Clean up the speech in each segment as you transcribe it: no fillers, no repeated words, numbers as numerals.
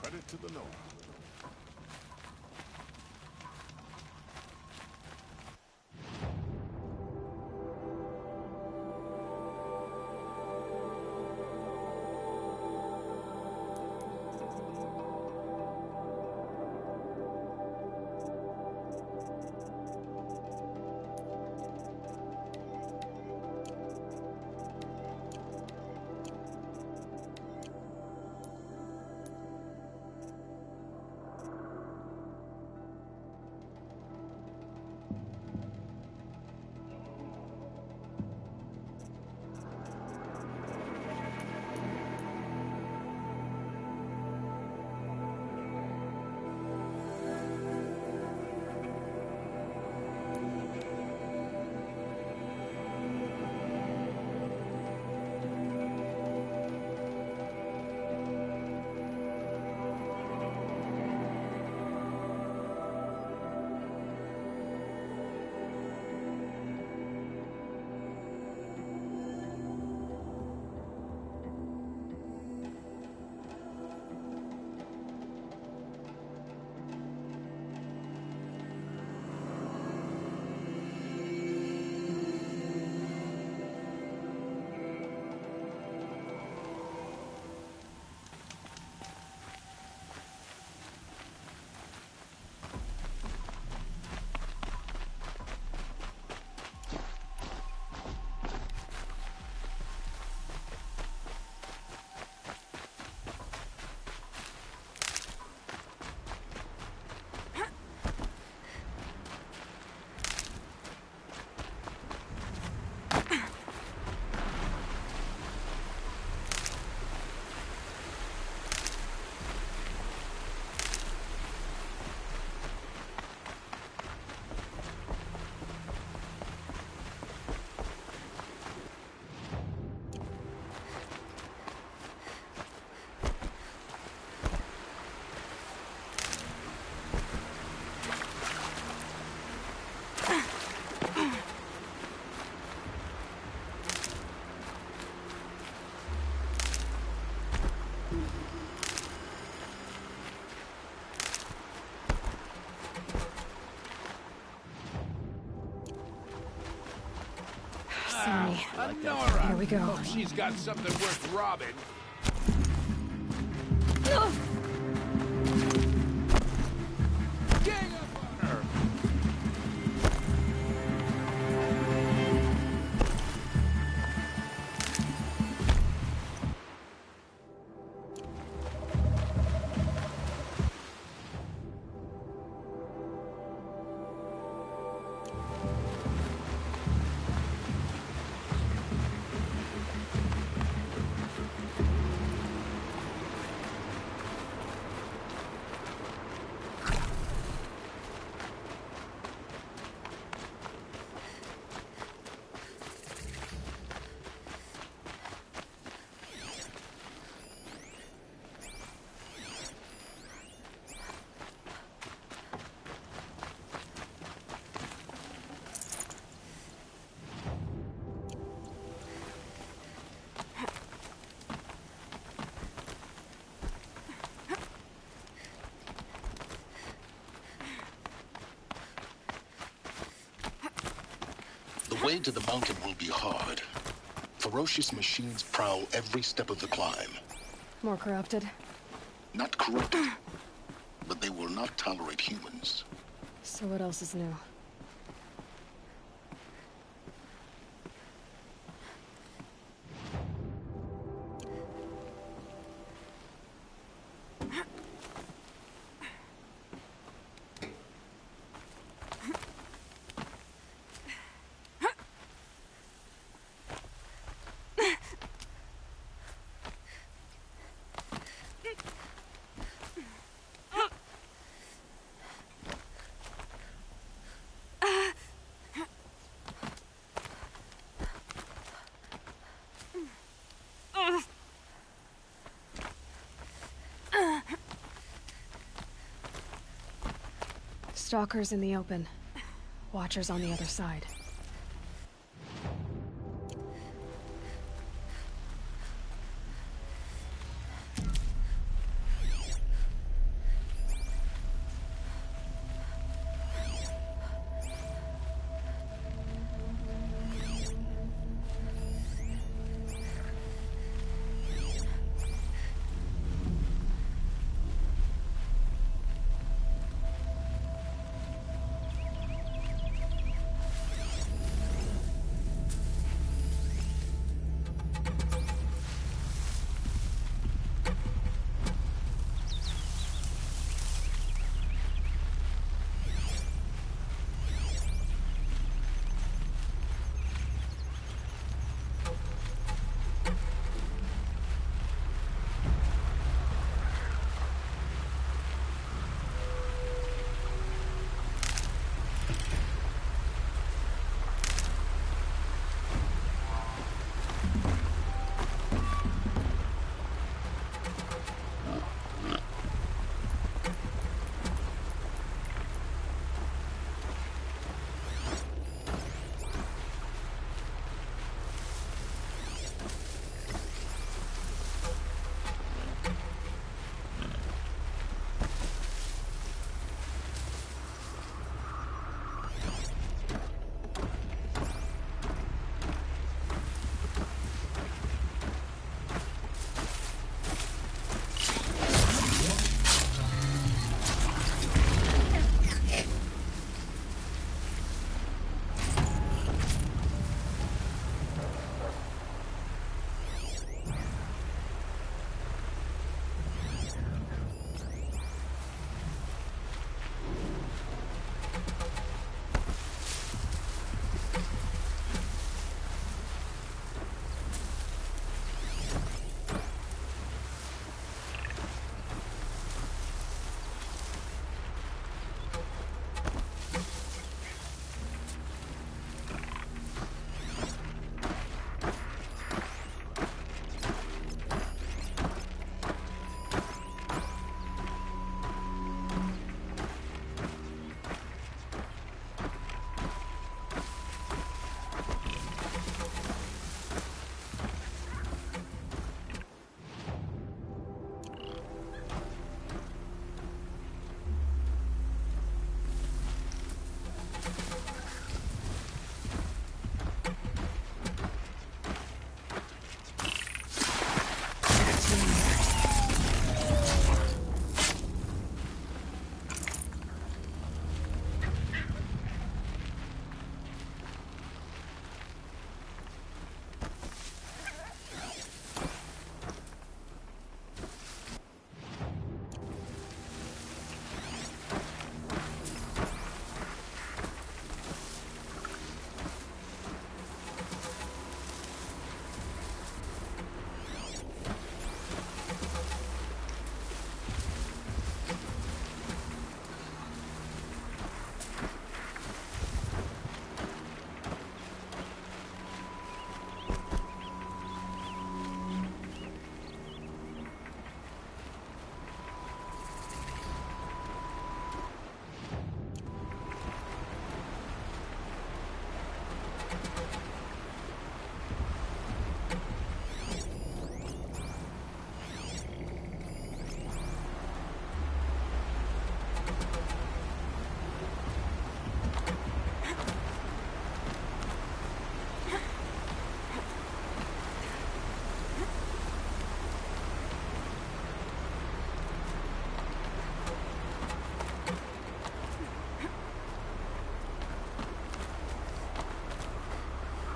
Credit to the Nora. Nora. Here we go. Hope she's got something worth robbing. Gang up on her. The way to the mountain will be hard. Ferocious machines prowl every step of the climb. More corrupted? Not corrupted, but they will not tolerate humans. So what else is new? Stalkers in the open. Watchers on the other side.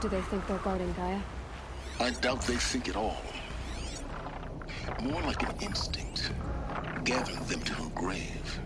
Do they think they're guarding Gaia? I doubt they think at all. More like an instinct, gathering them to her grave.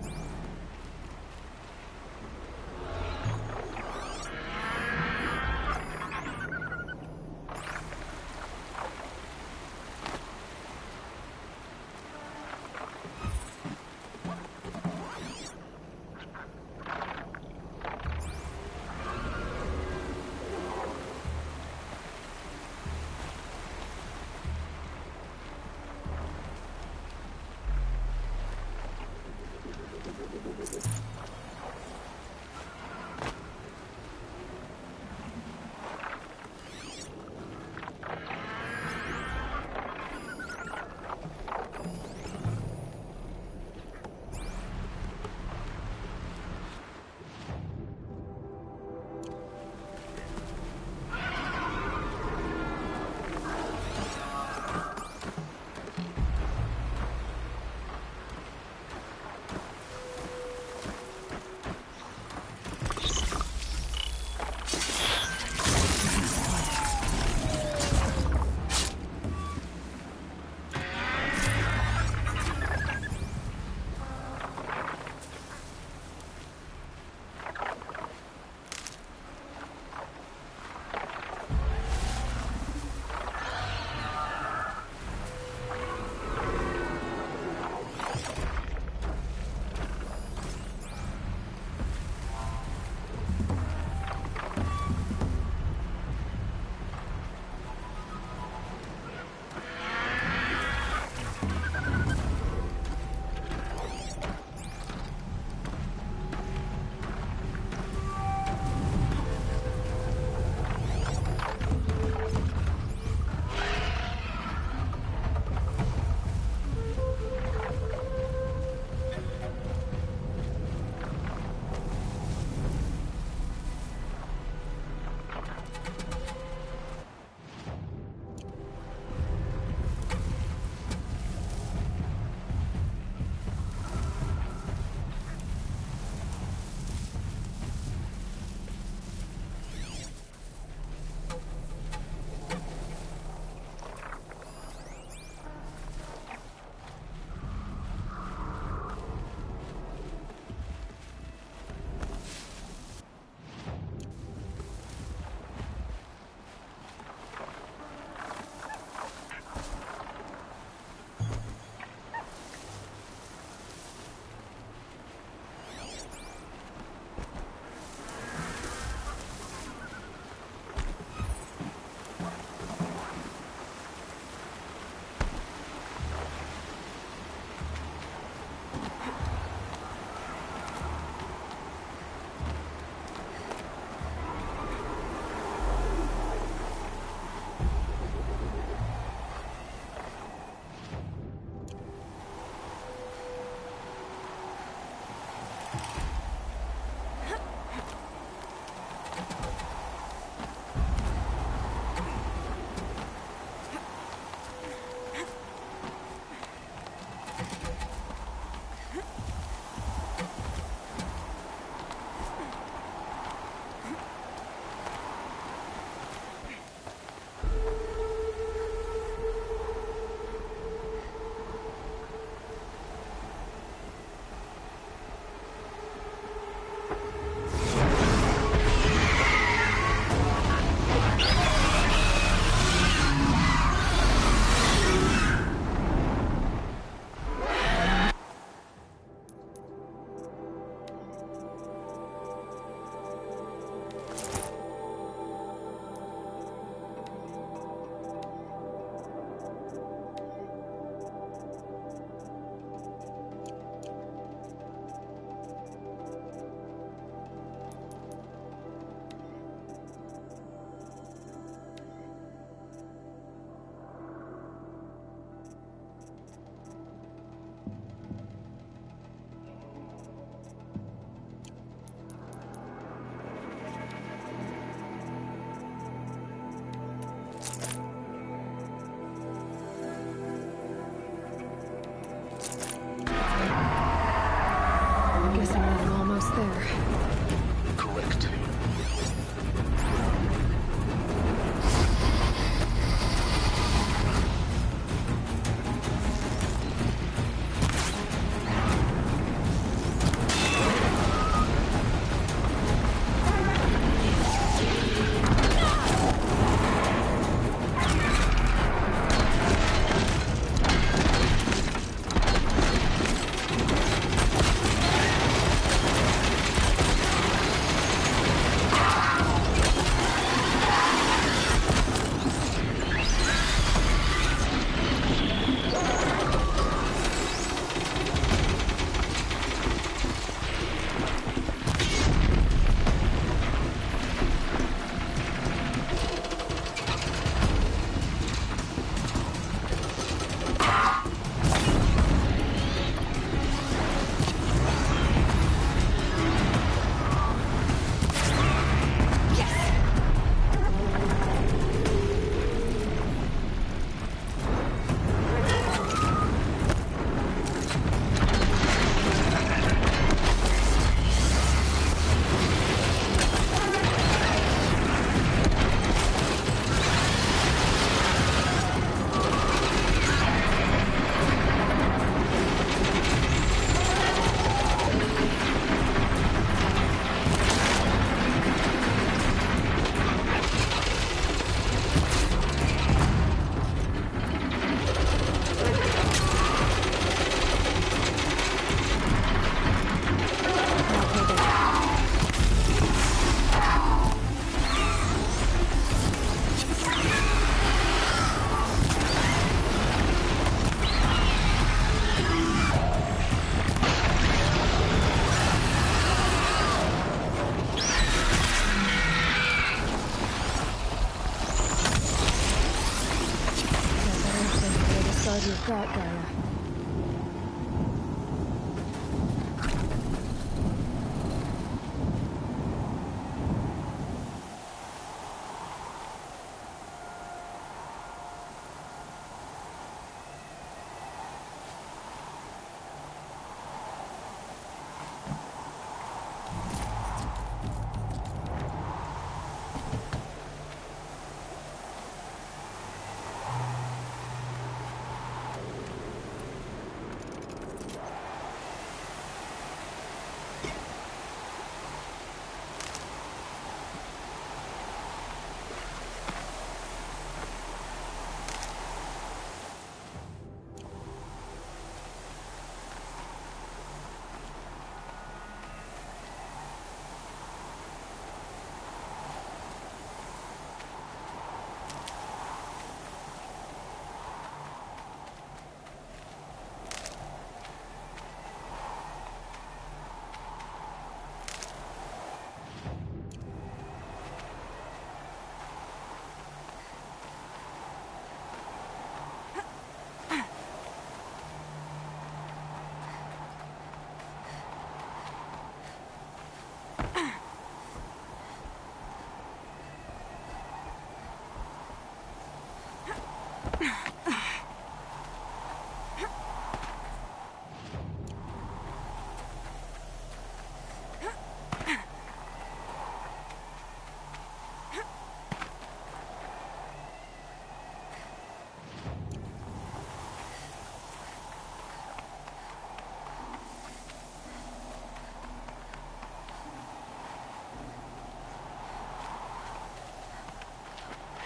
blood you've got, Gaia.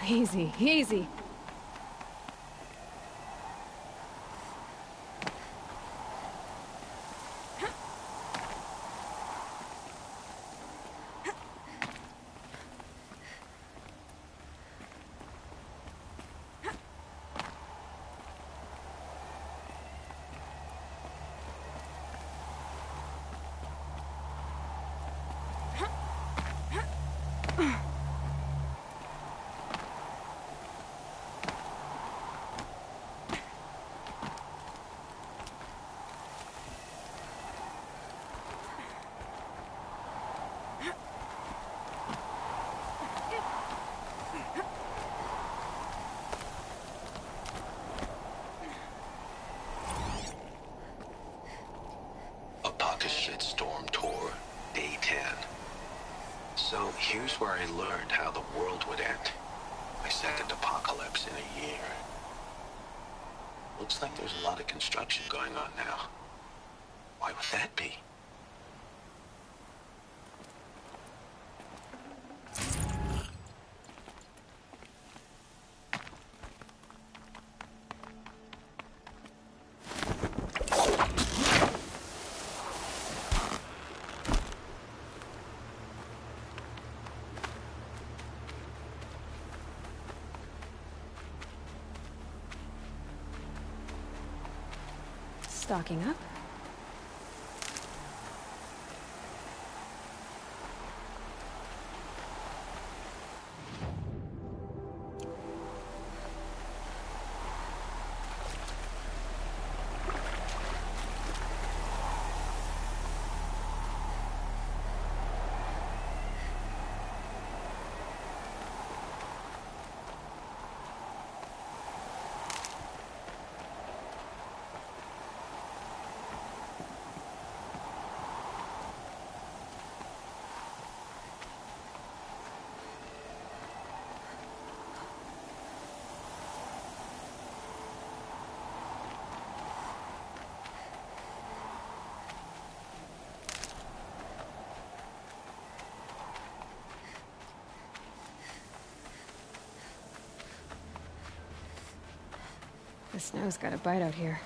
Easy, easy. Shitstorm Tour, Day 10. So here's where I learned how the world would end. My second apocalypse in a year. Looks like there's a lot of construction going on now. Why would that be? Stocking up. The snow's got a bite out here.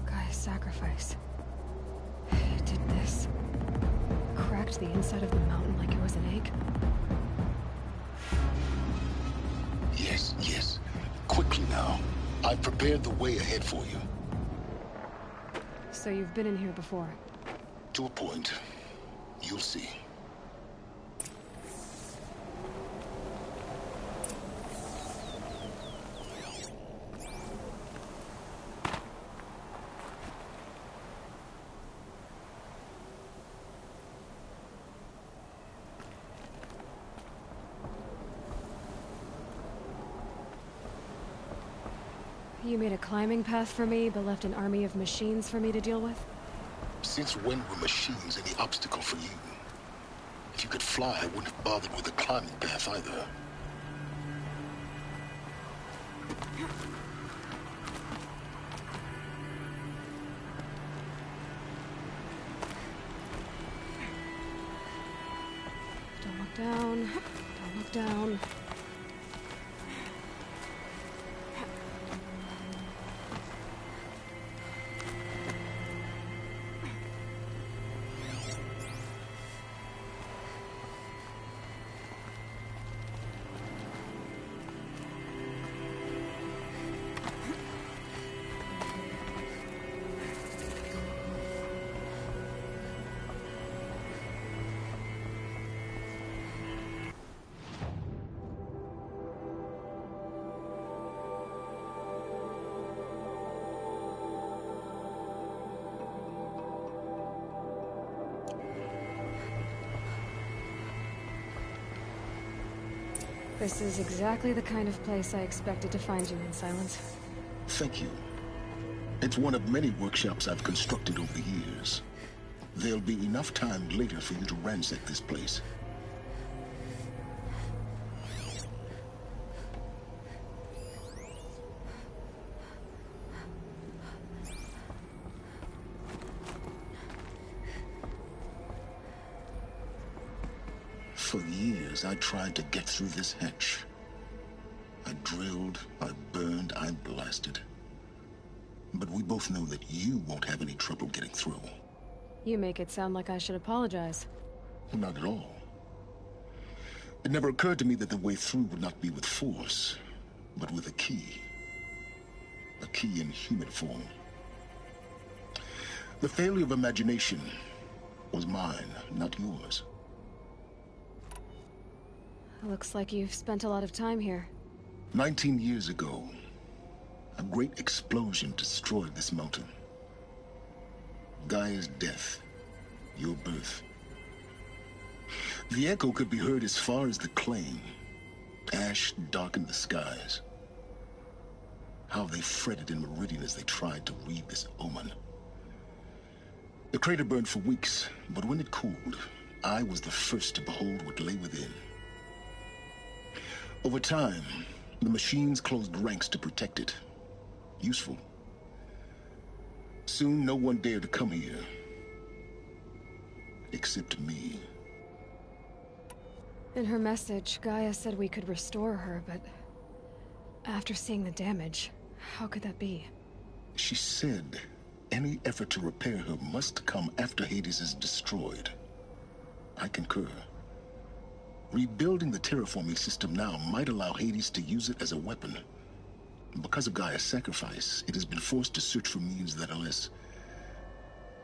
Gaia's sacrifice. It did this. Cracked the inside of the mountain like it was an egg. I've prepared the way ahead for you. So you've been in here before? To a point. You'll see. You made a climbing path for me, but left an army of machines for me to deal with? Since when were machines any obstacle for you? If you could fly, I wouldn't have bothered with a climbing path either. Don't look down. Don't look down. This is exactly the kind of place I expected to find you in, Silence. Thank you. It's one of many workshops I've constructed over the years. There'll be enough time later for you to ransack this place. For years, I tried to get through this hatch. I drilled, I burned, I blasted. But we both know that you won't have any trouble getting through. You make it sound like I should apologize. Not at all. It never occurred to me that the way through would not be with force, but with a key. A key in human form. The failure of imagination was mine, not yours. Looks like you've spent a lot of time here. 19 years ago, a great explosion destroyed this mountain. Gaia's death, your birth. The echo could be heard as far as the claim. Ash darkened the skies. How they fretted in Meridian as they tried to read this omen. The crater burned for weeks, but when it cooled, I was the first to behold what lay within. Over time, the machines closed ranks to protect it. Useful. Soon, no one dared to come here. Except me. In her message, Gaia said we could restore her, but... after seeing the damage, how could that be? She said any effort to repair her must come after Hades is destroyed. I concur. Rebuilding the terraforming system now might allow Hades to use it as a weapon. Because of Gaia's sacrifice, it has been forced to search for means that are less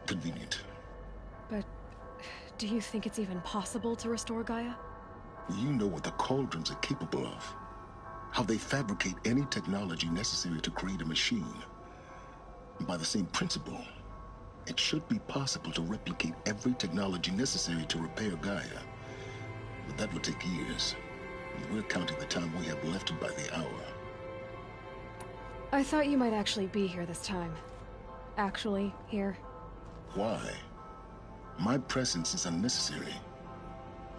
convenient. But do you think it's even possible to restore Gaia? You know what the Cauldrons are capable of. How they fabricate any technology necessary to create a machine. By the same principle, it should be possible to replicate every technology necessary to repair Gaia. But that would take years. We're counting the time we have left by the hour. I thought you might actually be here this time. Actually, here. Why? My presence is unnecessary.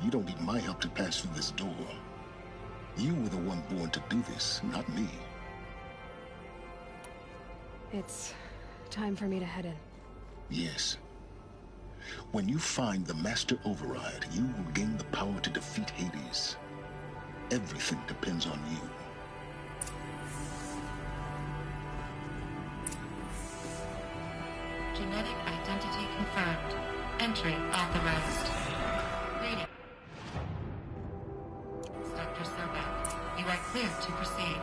You don't need my help to pass through this door. You were the one born to do this, not me. It's time for me to head in. Yes. When you find the Master Override, you will gain the power to defeat Hades. Everything depends on you. Genetic identity confirmed. Entry authorized. Reading. Dr. Sobek, you are cleared to proceed.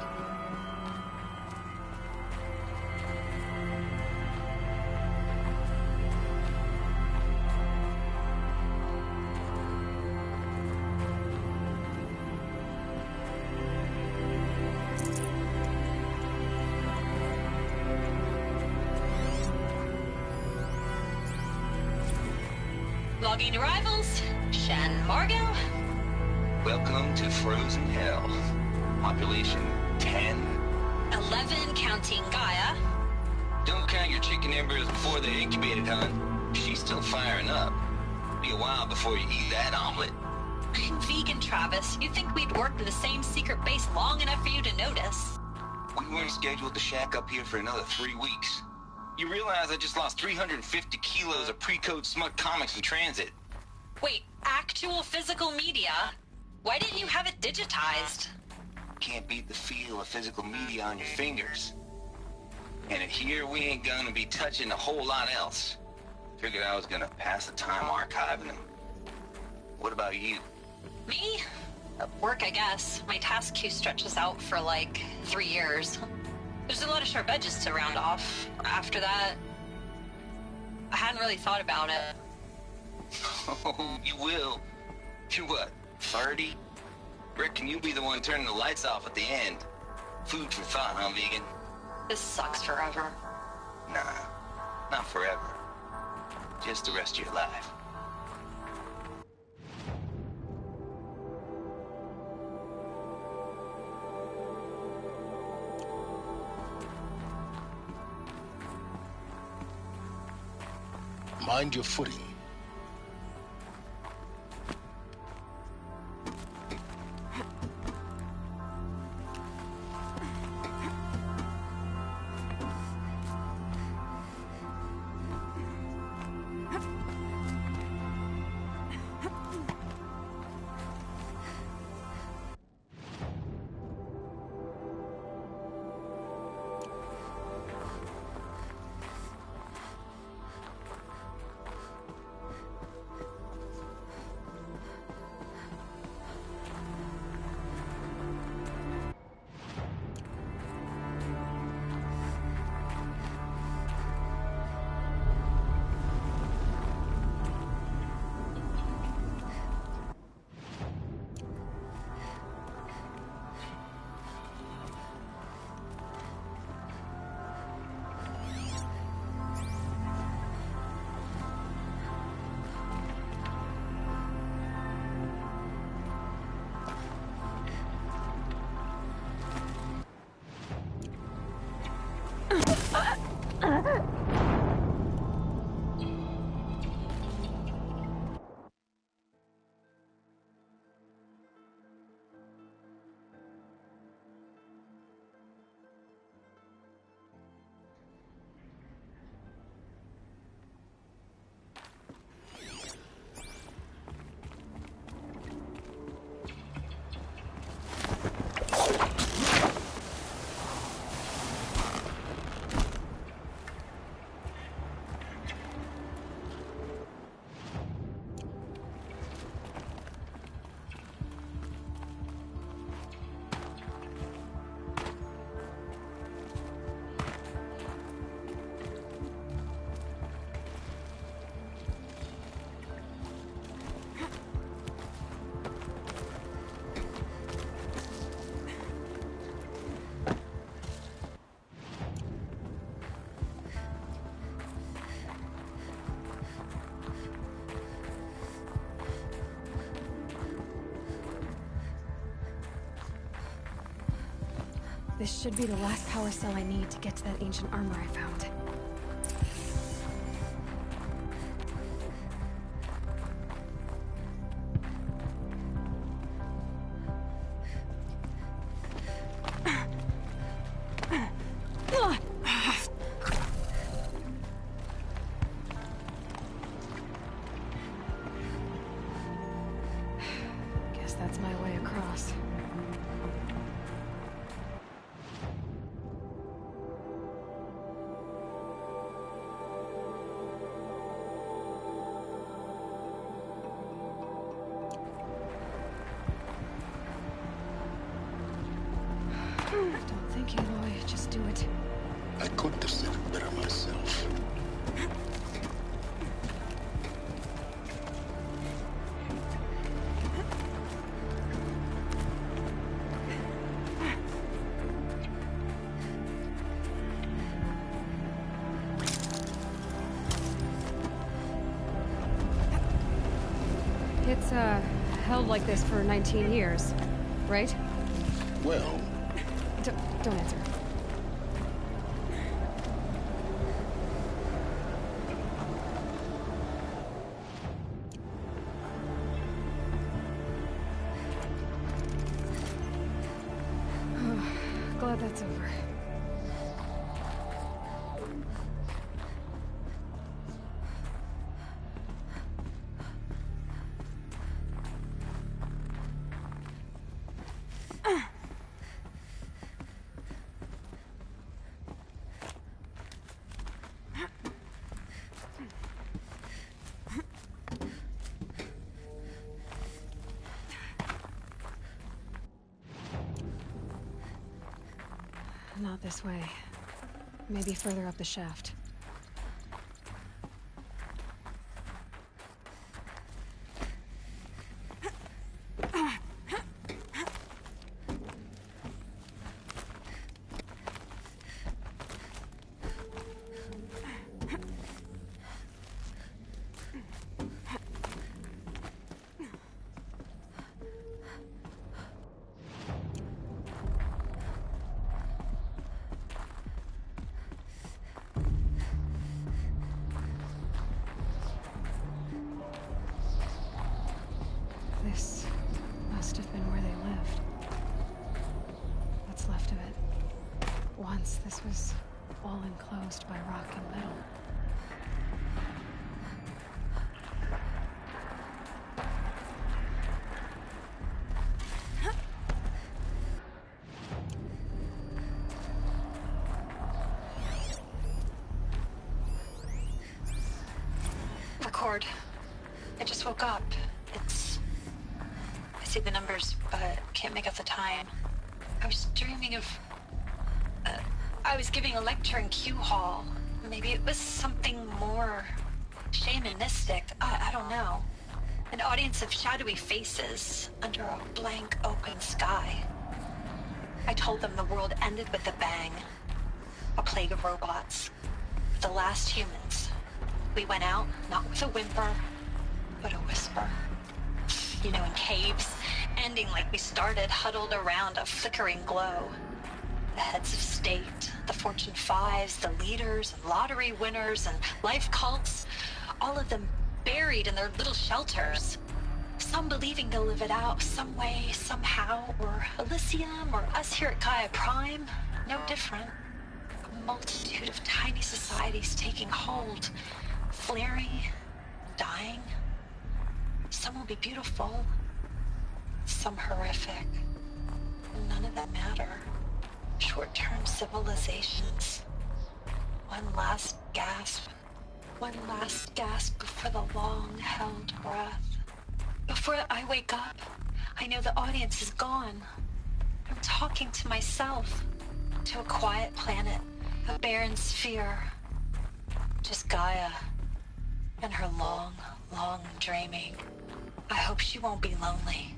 Logging arrivals. Shen Margot. Welcome to Frozen Hell. Population 10. 11 counting Gaia. Don't count your chicken embers before they're incubated, hon. She's still firing up. Be a while before you eat that omelet. Vegan Travis, you'd think we'd worked in the same secret base long enough for you to notice. We weren't scheduled to shack up here for another 3 weeks. You realize I just lost 350 kilos of pre-code smut comics in transit. Wait, actual physical media? Why didn't you have it digitized? Can't beat the feel of physical media on your fingers. And here we ain't gonna be touching a whole lot else. Figured I was gonna pass the time archiving them. What about you? Me? Work, I guess. My task queue stretches out for like 3 years. There's a lot of sharp edges to round off. After that, I hadn't really thought about it. Oh, you will. You're what, 30? Reckon you'll be the one turning the lights off at the end. Food for thought, huh, vegan? This sucks forever. Nah, not forever. Just the rest of your life. Mind your footing. This should be the last power cell I need to get to that ancient armor I found. Guess that's my way across. Don't think, Aloy. Just do it. I couldn't have said it better myself. It's, held like this for 19 years, right? Well, Don't answer. Glad that's over. Not this way. Maybe further up the shaft. This must have been where they lived. What's left of it. Once this was all enclosed by rock and metal. Record. I just woke up. I see the numbers, but can't make out the time. I was dreaming of... I was giving a lecture in Q Hall. Maybe it was something more shamanistic. I don't know. An audience of shadowy faces under a blank open sky. I told them the world ended with a bang. A plague of robots. The last humans. We went out, not with a whimper, but a whisper. You know, in caves, ending like we started, huddled around a flickering glow. The heads of state, the Fortune 5s, the leaders, and lottery winners, and life cults, all of them buried in their little shelters. Some believing they'll live it out some way, somehow, or Elysium, or us here at Gaia Prime, no different. A multitude of tiny societies taking hold, flaring, dying. Some will be beautiful, some horrific. None of them matter. Short-term civilizations. One last gasp. One last gasp before the long-held breath. Before I wake up, I know the audience is gone. I'm talking to myself. To a quiet planet, a barren sphere. Just Gaia and her long, long dreaming. I hope she won't be lonely.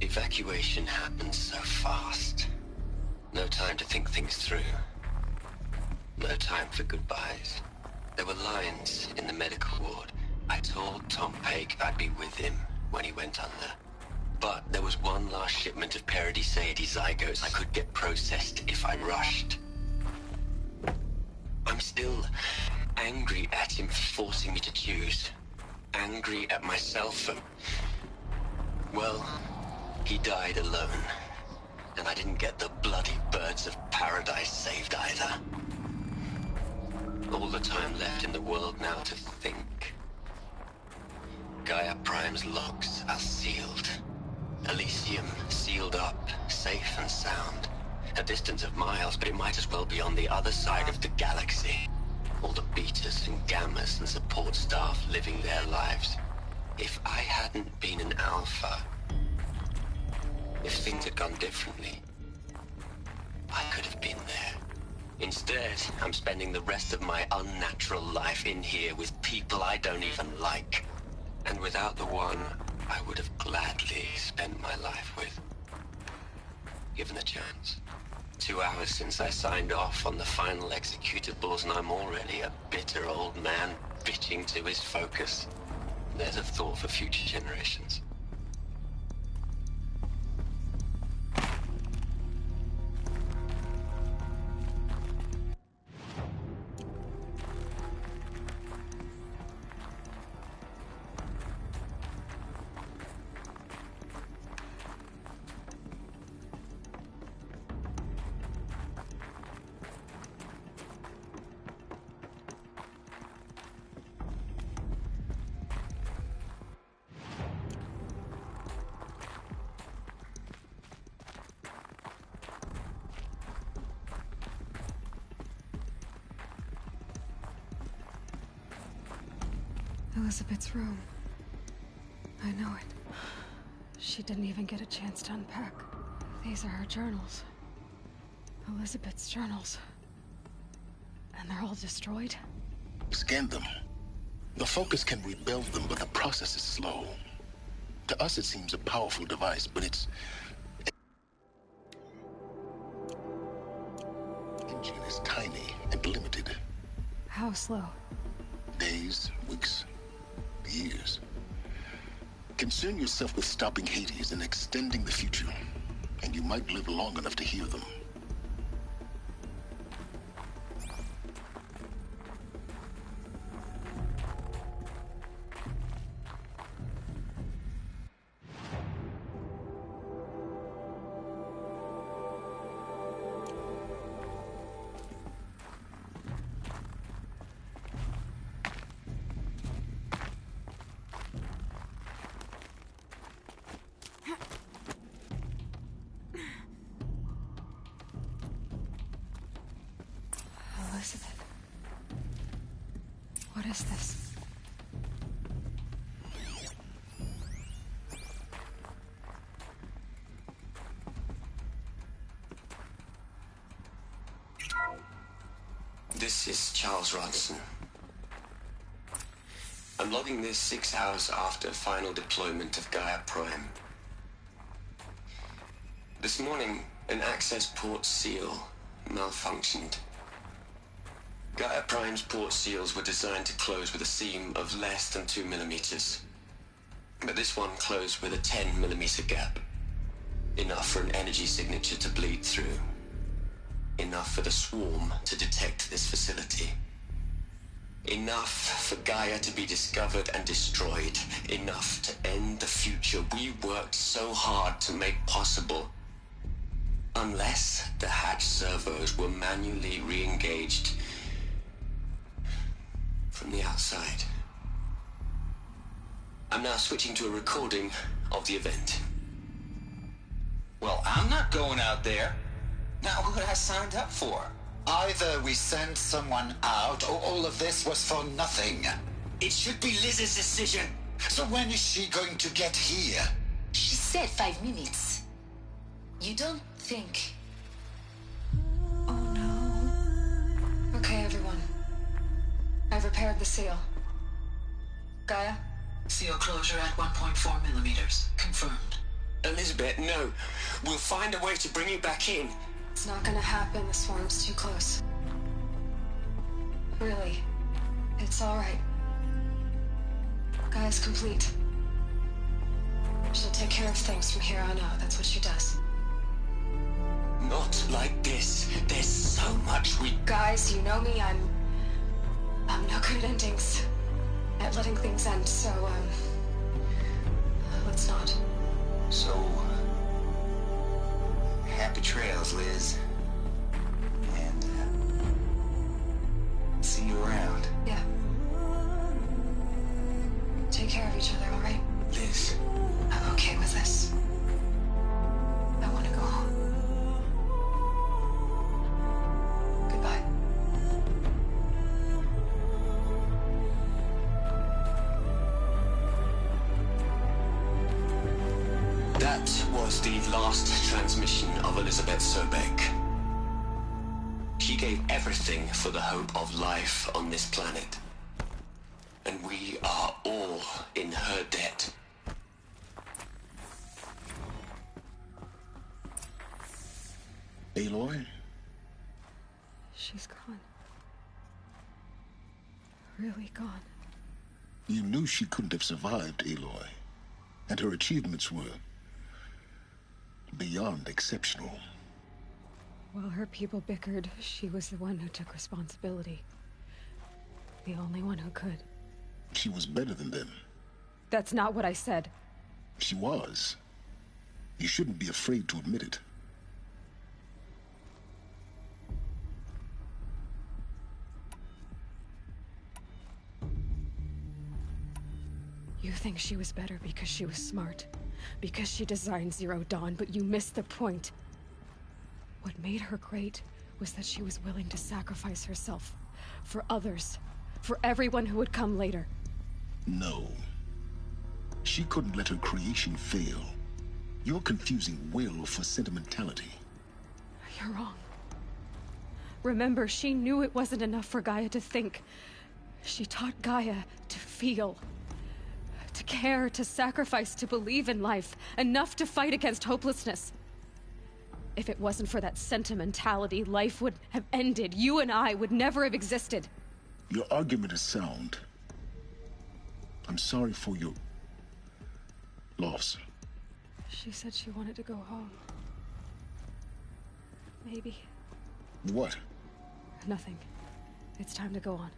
Evacuation happened so fast. No time to think things through. No time for goodbyes. There were lines in the medical ward. I told Tom Paik I'd be with him when he went under. But there was one last shipment of Paradiseidae zygotes I could get processed if I rushed. I'm still angry at him for forcing me to choose. Angry at myself for... well... he died alone, and I didn't get the bloody birds of paradise saved either. All the time left in the world now to think. Gaia Prime's locks are sealed. Elysium sealed up, safe and sound. A distance of miles, but it might as well be on the other side of the galaxy. All the betas and gammas and support staff living their lives. If I hadn't been an alpha, if things had gone differently, I could have been there. Instead, I'm spending the rest of my unnatural life in here with people I don't even like. And without the one I would have gladly spent my life with. Given a chance. 2 hours since I signed off on the final executables, and I'm already a bitter old man bitching to his focus. There's a thought for future generations. Elizabeth's room. I know it. She didn't even get a chance to unpack. These are her journals. Elizabeth's journals. And they're all destroyed? Scan them. The Focus can rebuild them, but the process is slow. To us, it seems a powerful device, but its engine is tiny and limited. How slow? Days, weeks, years. Concern yourself with stopping Hades and extending the future, and you might live long enough to hear them. Elizabeth. What is this? This is Charles Ronson. I'm logging this 6 hours after final deployment of Gaia Prime. This morning, an access port seal malfunctioned. Gaia Prime's port seals were designed to close with a seam of less than 2 millimeters. But this one closed with a 10 millimeter gap. Enough for an energy signature to bleed through. Enough for the swarm to detect this facility. Enough for Gaia to be discovered and destroyed. Enough to end the future we worked so hard to make possible. Unless the hatch servos were manually re-engaged from the outside. I'm now switching to a recording of the event. Well, I'm not going out there. Not what I signed up for. Either we send someone out, or all of this was for nothing. It should be Liz's decision. So when is she going to get here? She said 5 minutes. You don't think... Oh no. Okay, everyone. I've repaired the seal. Gaia? Seal closure at 1.4 millimeters. Confirmed. Elizabeth, no. We'll find a way to bring you back in. It's not gonna happen. The swarm's too close. Really. It's alright. Gaia's complete. She'll take care of things from here on out. That's what she does. Not like this. There's so much we... Guys, you know me. I'm no good at endings. At letting things end, so, let's not. So, happy trails, Liz. And, see you around. Yeah. Take care of each other, alright? Liz. I'm okay with this. I want to go home. Goodbye. was the last transmission of Elizabeth Sobek. She gave everything for the hope of life on this planet. And we are all in her debt. Aloy? She's gone. Really gone. You knew she couldn't have survived, Aloy. And her achievements were beyond exceptional. While her people bickered, she was the one who took responsibility. The only one who could. She was better than them. That's not what I said. She was. You shouldn't be afraid to admit it. You think she was better because she was smart, because she designed Zero Dawn, but you missed the point. What made her great was that she was willing to sacrifice herself for others, for everyone who would come later. No. She couldn't let her creation fail. You're confusing will for sentimentality. You're wrong. Remember, she knew it wasn't enough for Gaia to think. She taught Gaia to feel. To care, to sacrifice, to believe in life. Enough to fight against hopelessness. If it wasn't for that sentimentality, life would have ended. You and I would never have existed. Your argument is sound. I'm sorry for your loss. She said she wanted to go home. Maybe. What? Nothing. It's time to go on.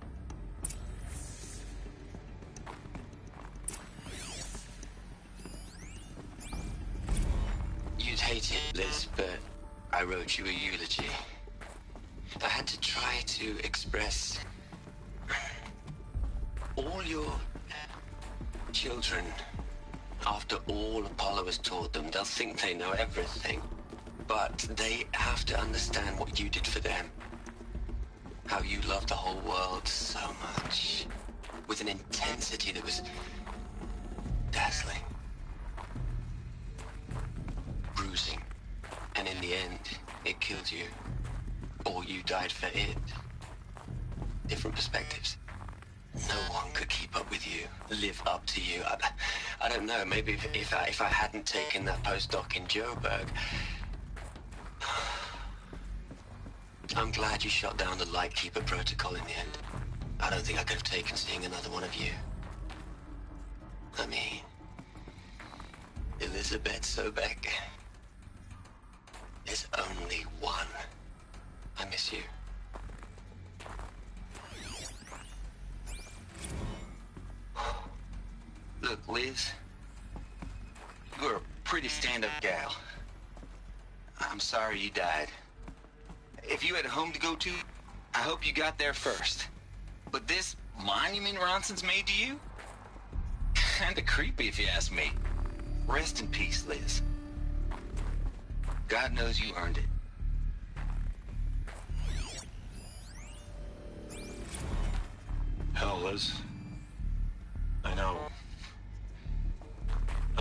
You'd hate it, Liz, but I wrote you a eulogy. I had to try to express all your children. After all Apollo has taught them, they'll think they know everything. But they have to understand what you did for them. How you loved the whole world so much. With an intensity that was dazzling. Bruising. And in the end, it killed you. Or you died for it. Different perspectives. No one could keep up with you, live up to you. I don't know, maybe if I hadn't taken that postdoc in Joburg. I'm glad you shot down the Lightkeeper protocol in the end. I don't think I could have taken seeing another one of you. I mean, Elizabeth Sobek. There's only one. I miss you. Look, Liz, you're a pretty stand-up gal. I'm sorry you died. If you had a home to go to, I hope you got there first. But this monument Ronson's made to you? Kinda creepy if you ask me. Rest in peace, Liz. God knows you earned it. Hell, Liz. I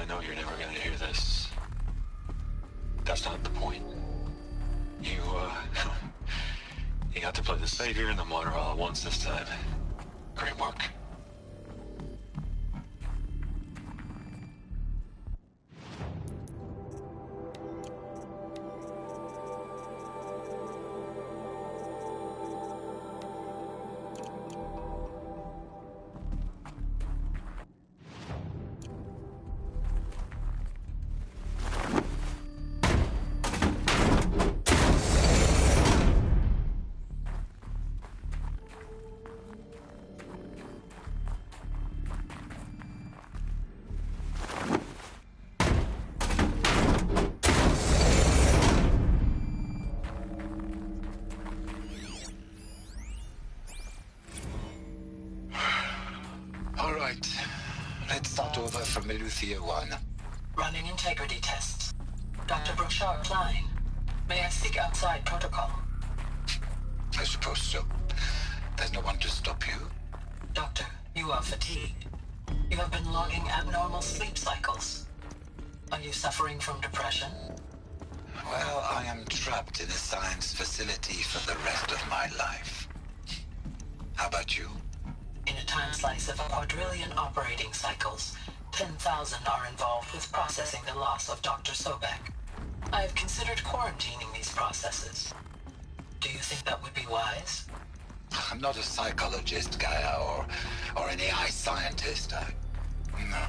know you're never gonna hear this. That's not the point. You got to play the savior and the martyr all at once this time. Great work. Let's start over from Eleuthia 1. Running integrity tests. Dr. Brochard Klein. May I seek outside protocol? I suppose so. There's no one to stop you. Doctor, you are fatigued. You have been logging abnormal sleep cycles. Are you suffering from depression? Well, I am trapped in a science facility for the rest of my life. How about you? In a time slice of a quadrillion operating cycles, 10,000 are involved with processing the loss of Dr. Sobek. I have considered quarantining these processes. Do you think that would be wise? I'm not a psychologist, Gaia, or an AI scientist. No.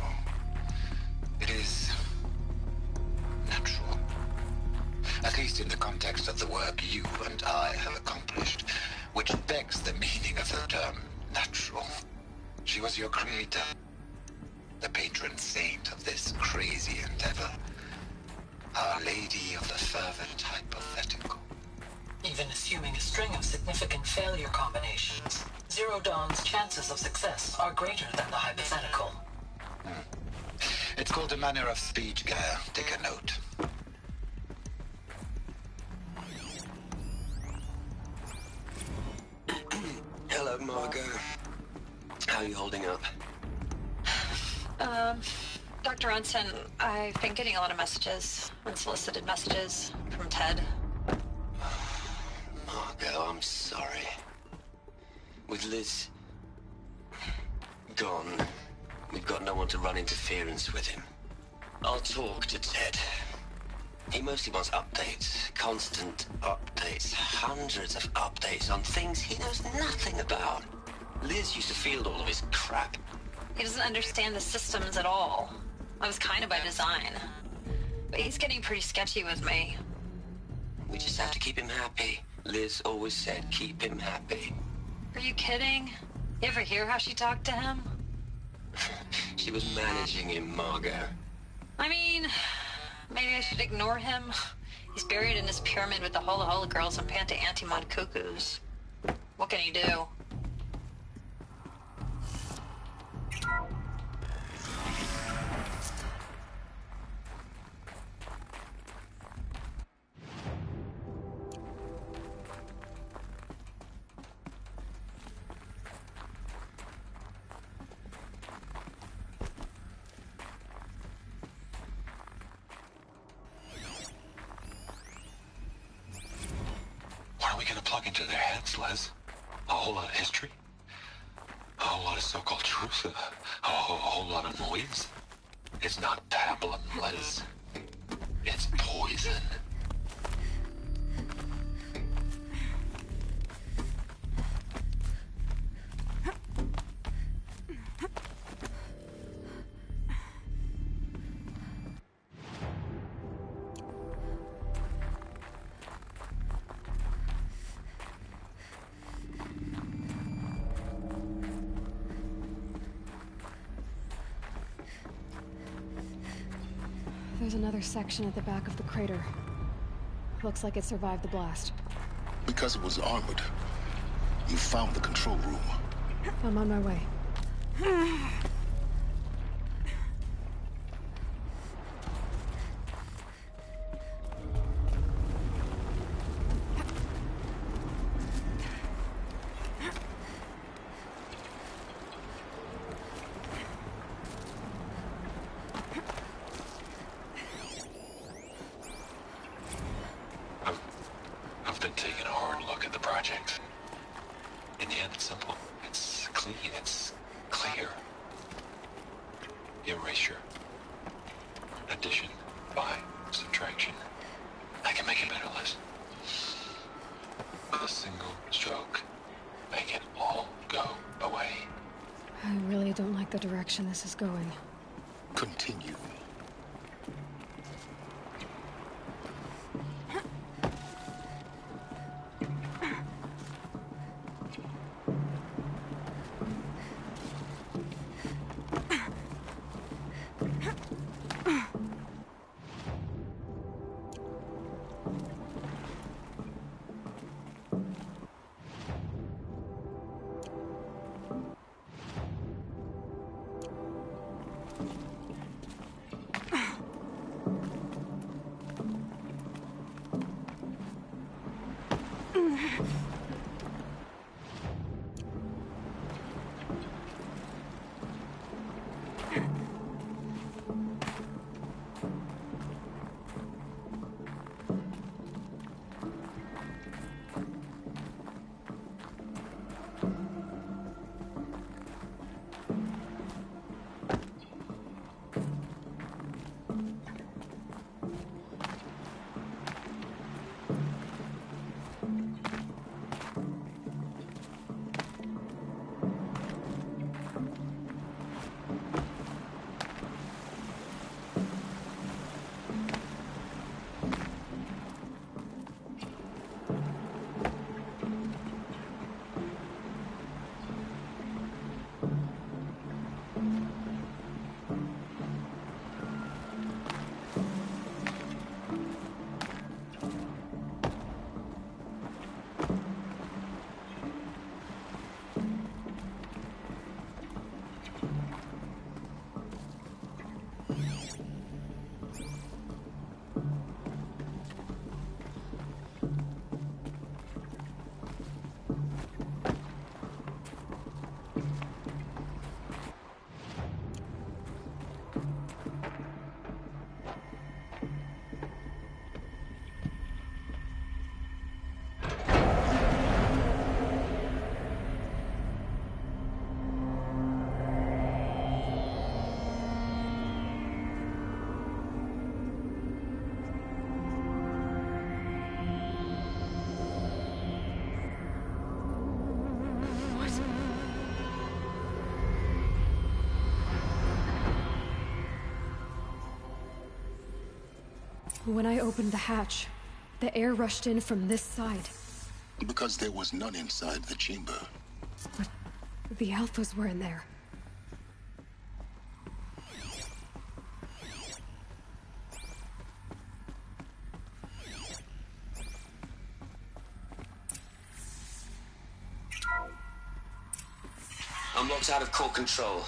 It is natural. At least in the context of the work you and I have accomplished, which begs the meaning of the term natural. She was your creator, the patron saint of this crazy endeavor. Our Lady of the Fervent Hypothetical. Even assuming a string of significant failure combinations, Zero Dawn's chances of success are greater than the hypothetical. It's called a manner of speech, Gaia. Take a note. Hello, Margot. How are you holding up? Dr. Ronson, I've been getting a lot of messages, unsolicited messages from Ted. Margot, I'm sorry. With Liz gone, we've got no one to run interference with him. I'll talk to Ted. He mostly wants updates, constant updates, hundreds of updates on things he knows nothing about. Liz used to field all of his crap. He doesn't understand the systems at all. That was kind of by design. But he's getting pretty sketchy with me. We just have to keep him happy. Liz always said keep him happy. Are you kidding? You ever hear how she talked to him? She was managing him, Margot. I mean, maybe I should ignore him. He's buried in his pyramid with the Hola Hola girls and Panta Antimon cuckoos. What can he do? What are we gonna plug into their heads, Les? A whole lot of history? A whole lot of so-called truth? A whole lot of noise? It's not pablum, Les. It's poison. There's another section at the back of the crater. Looks like it survived the blast. Because it was armored, you found the control room. I'm on my way. I've been taking a hard look at the project. In the end, it's simple. It's clean. It's clear. Erasure. Addition. By. Subtraction. I can make it better, Liz. With a single stroke. Make it all go away. I really don't like the direction this is going. Continue. When I opened the hatch, the air rushed in from this side. Because there was none inside the chamber. But the Alphas were in there. I'm locked out of core control.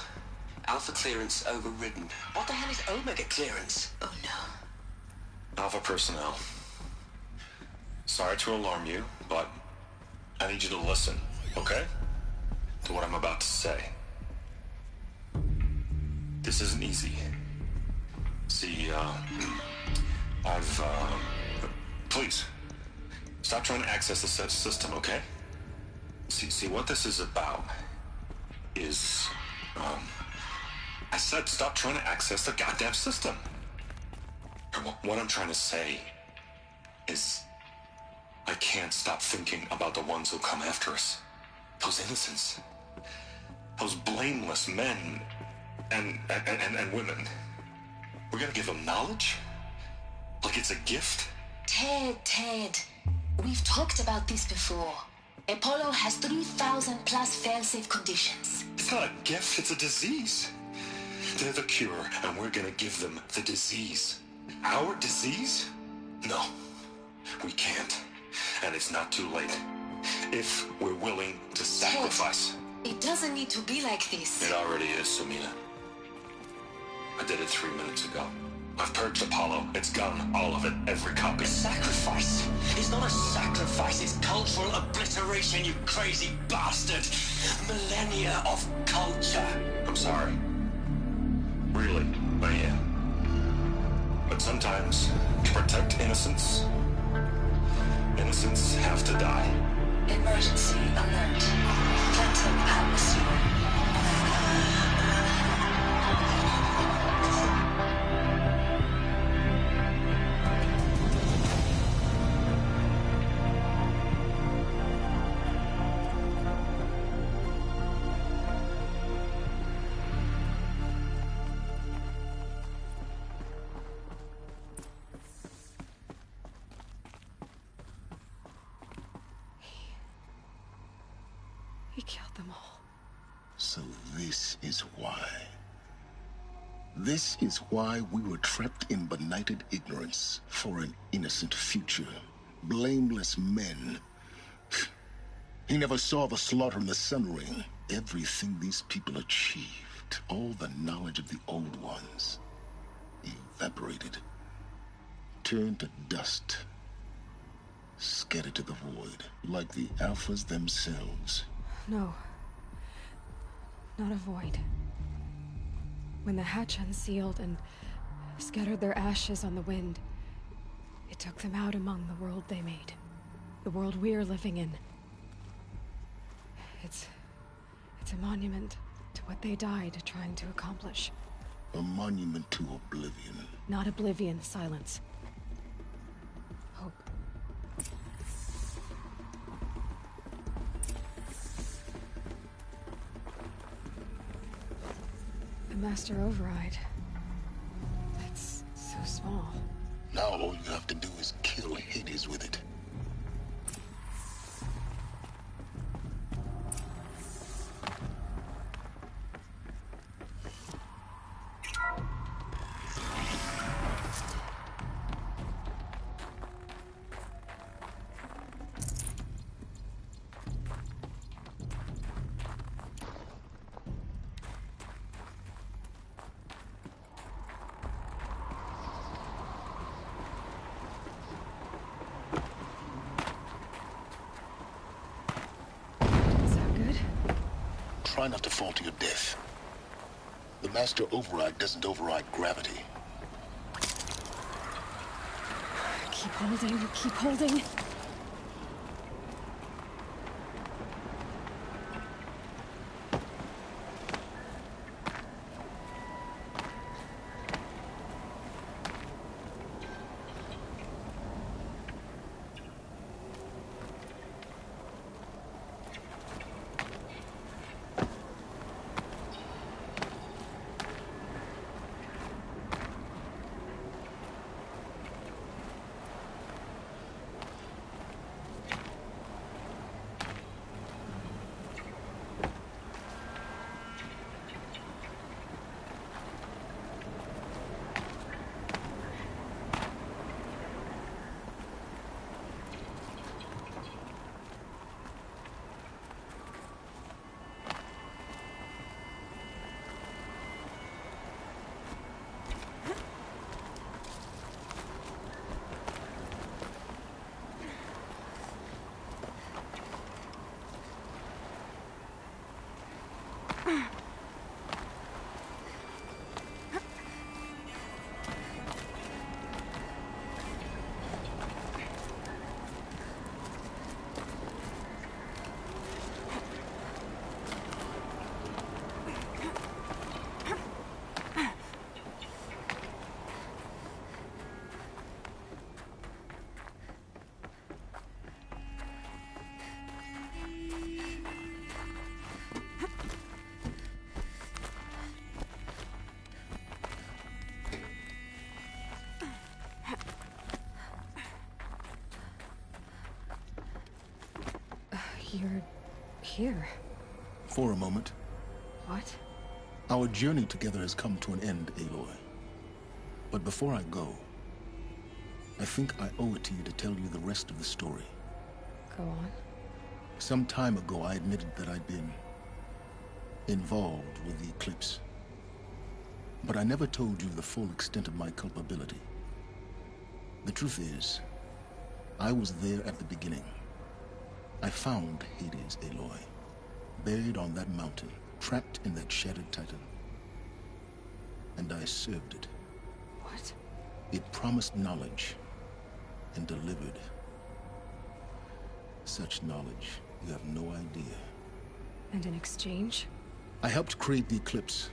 Alpha clearance overridden. What the hell is Omega clearance? Oh no. Alpha personnel. Sorry to alarm you, but I need you to listen, okay? To what I'm about to say. This isn't easy. See, please, stop trying to access the system, okay? See, what this is about is, I said stop trying to access the goddamn system. What I'm trying to say is I can't stop thinking about the ones who come after us. Those innocents. Those blameless men and women. We're gonna give them knowledge? Like it's a gift? Ted. We've talked about this before. Apollo has 3,000 plus fail-safe conditions. It's not a gift, it's a disease. They're the cure, and we're gonna give them the disease. Our disease? No, we can't. And it's not too late. If we're willing to sacrifice. Ted, it doesn't need to be like this. It already is, Samina. I did it 3 minutes ago. I've purged Apollo. It's gone. All of it. Every copy. Sacrifice? It's not a sacrifice. It's cultural obliteration, you crazy bastard. Millennia of culture. I'm sorry. Really, I am. But sometimes, to protect innocence, innocents have to die. Emergency alert. Phantom atmosphere. He killed them all. So this is why. This is why we were trapped in benighted ignorance for an innocent future. Blameless men. He never saw the slaughter in the Sun Ring. Everything these people achieved, all the knowledge of the old ones, evaporated. Turned to dust. Scattered to the void, like the Alphas themselves. No. Not a void. When the hatch unsealed and scattered their ashes on the wind, it took them out among the world they made. The world we're living in. It's a monument to what they died trying to accomplish. A monument to oblivion. Not oblivion, silence. Hope. The Master Override. It's so small. Now all you have to do is kill Hades with it. Try not to fall to your death. The Master Override doesn't override gravity. Keep holding, keep holding. You're here. For a moment. What? Our journey together has come to an end, Aloy. But before I go, I think I owe it to you to tell you the rest of the story. Go on. Some time ago, I admitted that I'd been involved with the Eclipse. But I never told you the full extent of my culpability. The truth is, I was there at the beginning. I found Hades, Aloy, buried on that mountain, trapped in that shattered titan. And I served it. What? It promised knowledge and delivered. Such knowledge, you have no idea. And in exchange? I helped create the Eclipse.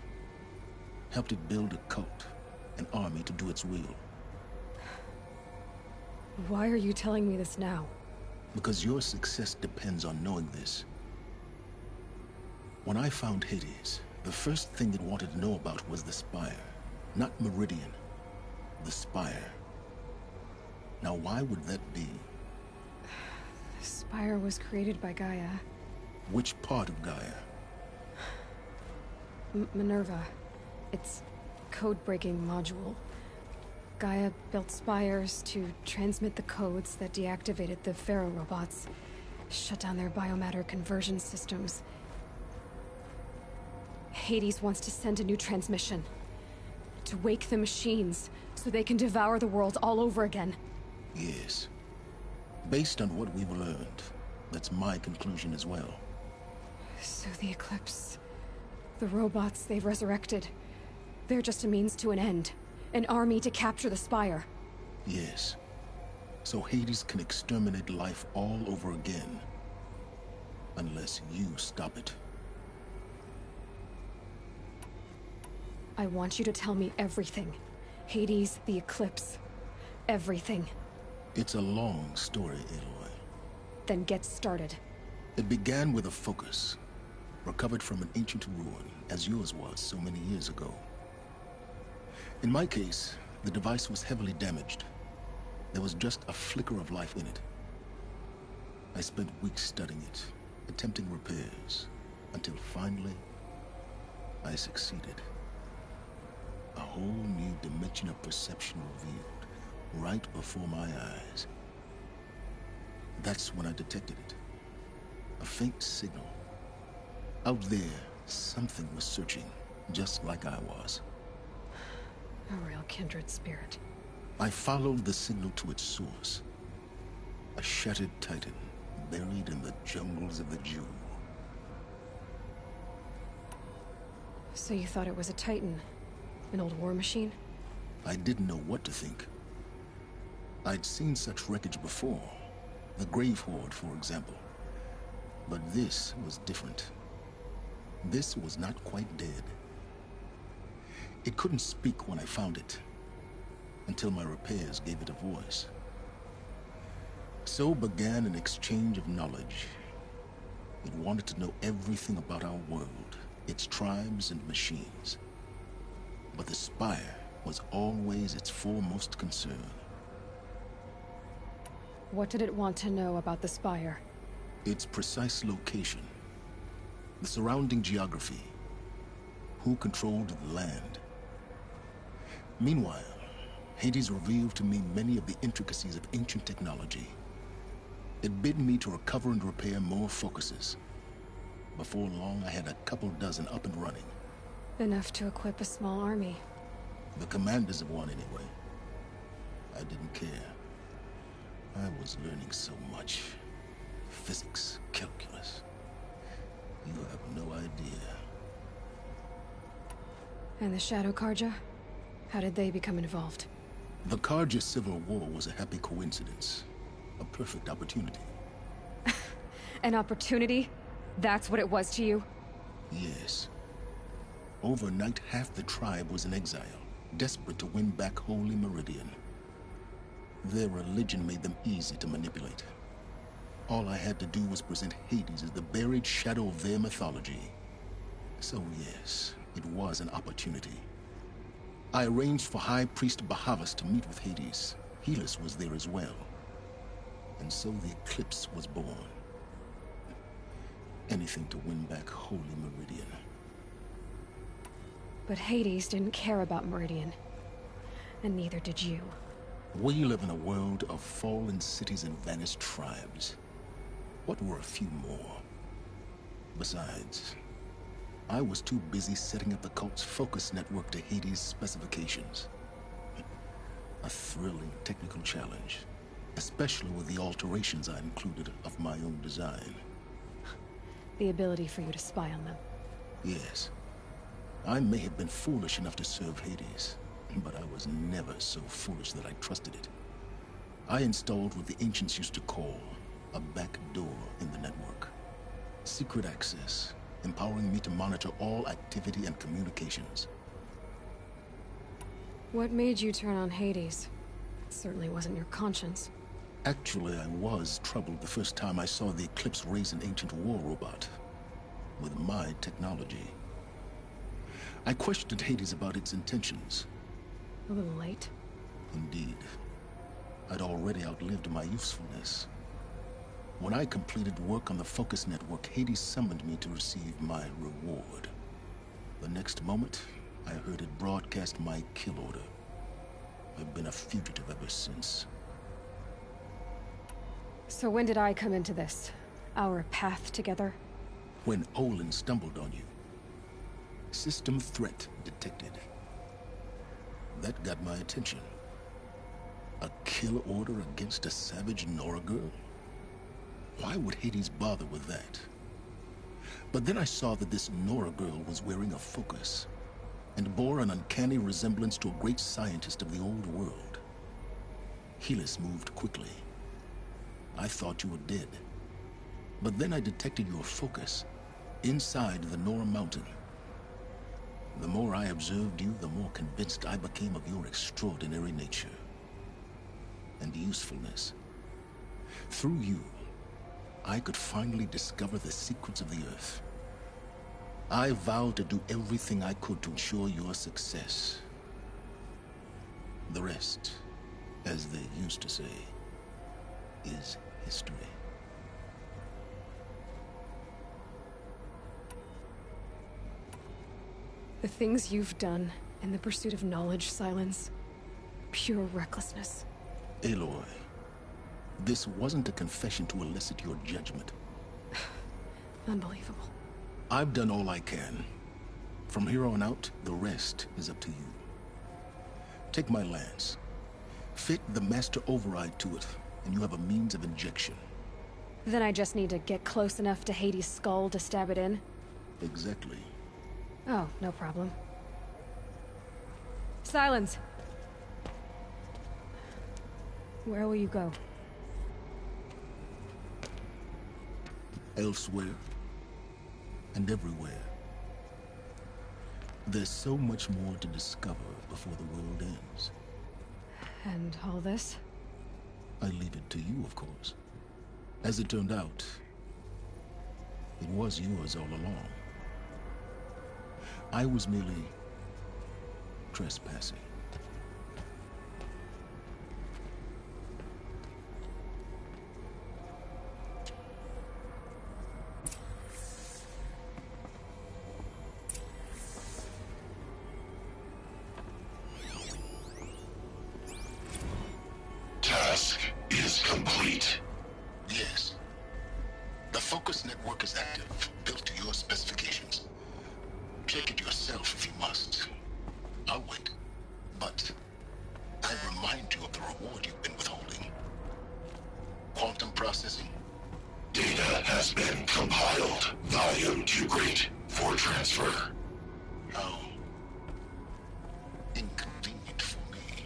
Helped it build a cult, an army to do its will. Why are you telling me this now? Because your success depends on knowing this. When I found Hades, the first thing it wanted to know about was the Spire. Not Meridian. The Spire. Now why would that be? The Spire was created by Gaia. Which part of Gaia? Minerva. Its code-breaking module. Gaia built spires to transmit the codes that deactivated the Pharaoh robots, shut down their biomatter conversion systems. Hades wants to send a new transmission. To wake the machines, so they can devour the world all over again. Yes. Based on what we've learned, that's my conclusion as well. So the Eclipse... the robots they've resurrected... they're just a means to an end. An army to capture the Spire. Yes. So Hades can exterminate life all over again. Unless you stop it. I want you to tell me everything. Hades, the Eclipse. Everything. It's a long story, Aloy. Then get started. It began with a focus. Recovered from an ancient ruin, as yours was so many years ago. In my case, the device was heavily damaged. There was just a flicker of life in it. I spent weeks studying it, attempting repairs, until finally, I succeeded. A whole new dimension of perception revealed, right before my eyes. That's when I detected it. A faint signal. Out there, something was searching, just like I was. A real kindred spirit. I followed the signal to its source. A shattered titan, buried in the jungles of the Jew. So you thought it was a titan? An old war machine? I didn't know what to think. I'd seen such wreckage before. The Grave Horde, for example. But this was different. This was not quite dead. It couldn't speak when I found it, until my repairs gave it a voice. So began an exchange of knowledge. It wanted to know everything about our world, its tribes and machines. But the Spire was always its foremost concern. What did it want to know about the Spire? Its precise location, the surrounding geography, who controlled the land. Meanwhile, Hades revealed to me many of the intricacies of ancient technology. It bid me to recover and repair more focuses. Before long, I had a couple dozen up and running. Enough to equip a small army. The commanders of one, anyway. I didn't care. I was learning so much. Physics, calculus. You have no idea. And the Shadow Carja? How did they become involved? The Carja Civil War was a happy coincidence. A perfect opportunity. An opportunity? That's what it was to you? Yes. Overnight, half the tribe was in exile, desperate to win back Holy Meridian. Their religion made them easy to manipulate. All I had to do was present Hades as the buried shadow of their mythology. So yes, it was an opportunity. I arranged for High Priest Bahavas to meet with Hades. Helis was there as well. And so the Eclipse was born. Anything to win back Holy Meridian. But Hades didn't care about Meridian. And neither did you. We live in a world of fallen cities and vanished tribes. What were a few more? Besides, I was too busy setting up the cult's focus network to Hades' specifications. A thrilling technical challenge, especially with the alterations I included of my own design. The ability for you to spy on them. Yes. I may have been foolish enough to serve Hades, but I was never so foolish that I trusted it. I installed what the ancients used to call a back door in the network. Secret access, empowering me to monitor all activity and communications. What made you turn on Hades? It certainly wasn't your conscience. Actually, I was troubled the first time I saw the Eclipse raise an ancient war robot with my technology. I questioned Hades about its intentions. A little late. Indeed. I'd already outlived my usefulness. When I completed work on the Focus Network, Hades summoned me to receive my reward. The next moment, I heard it broadcast my kill order. I've been a fugitive ever since. So when did I come into this? Our path together? When Olin stumbled on you. System threat detected. That got my attention. A kill order against a savage Nora girl? Why would Hades bother with that? But then I saw that this Nora girl was wearing a focus, and bore an uncanny resemblance to a great scientist of the old world. Helis moved quickly. I thought you were dead. But then I detected your focus inside the Nora mountain. The more I observed you, the more convinced I became of your extraordinary nature and usefulness. Through you, I could finally discover the secrets of the Earth. I vowed to do everything I could to ensure your success. The rest, as they used to say, is history. The things you've done in the pursuit of knowledge, Silence, pure recklessness. Aloy, this wasn't a confession to elicit your judgment. Unbelievable. I've done all I can. From here on out, the rest is up to you. Take my lance. Fit the master override to it, and you have a means of injection. Then I just need to get close enough to Hades' skull to stab it in? Exactly. Oh, no problem. Silence! Where will you go? Elsewhere. And everywhere. There's so much more to discover before the world ends. And all this? I leave it to you, of course. As it turned out, it was yours all along. I was merely trespassing. Task is complete. Yes. The Focus Network is active, built to your specifications. Check it yourself if you must. I'll wait. But I remind you of the reward you've been withholding. Quantum processing. Data has been compiled. Volume too great for transfer. How inconvenient for me.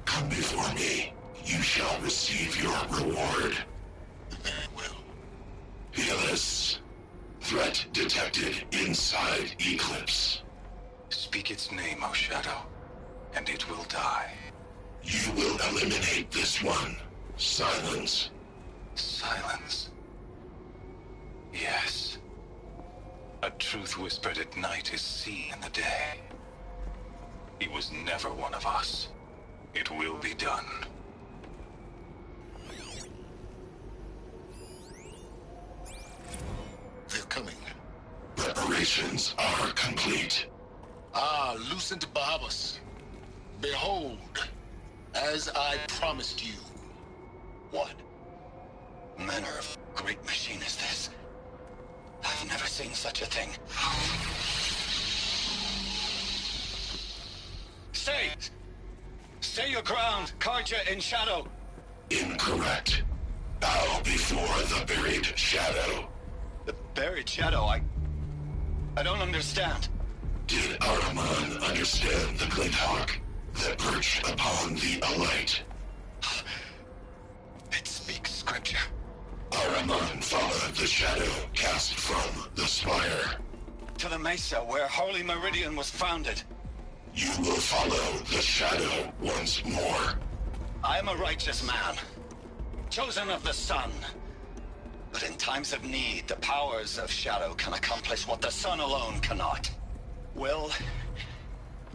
Come before me. You shall receive your reward. Very well. Helis. Threat detected inside Eclipse. Speak its name, O Shadow, and it will die. You will eliminate this one. Silence. Silence. Yes. A truth whispered at night is seen in the day. He was never one of us. It will be done. They're Preparations are complete. Ah, Lucent Bahavas. Behold, as I promised you. What manner of great machine is this? I've never seen such a thing. Stay! Stay your ground, Karja in shadow! Incorrect. Bow before the buried shadow. The buried shadow, I don't understand. Did Araman understand the Glinthawk that perched upon the Alight? It speaks scripture. Araman followed the shadow cast from the spire. To the mesa where Holy Meridian was founded. You will follow the shadow once more. I am a righteous man, chosen of the sun. But in times of need, the powers of shadow can accomplish what the sun alone cannot. Will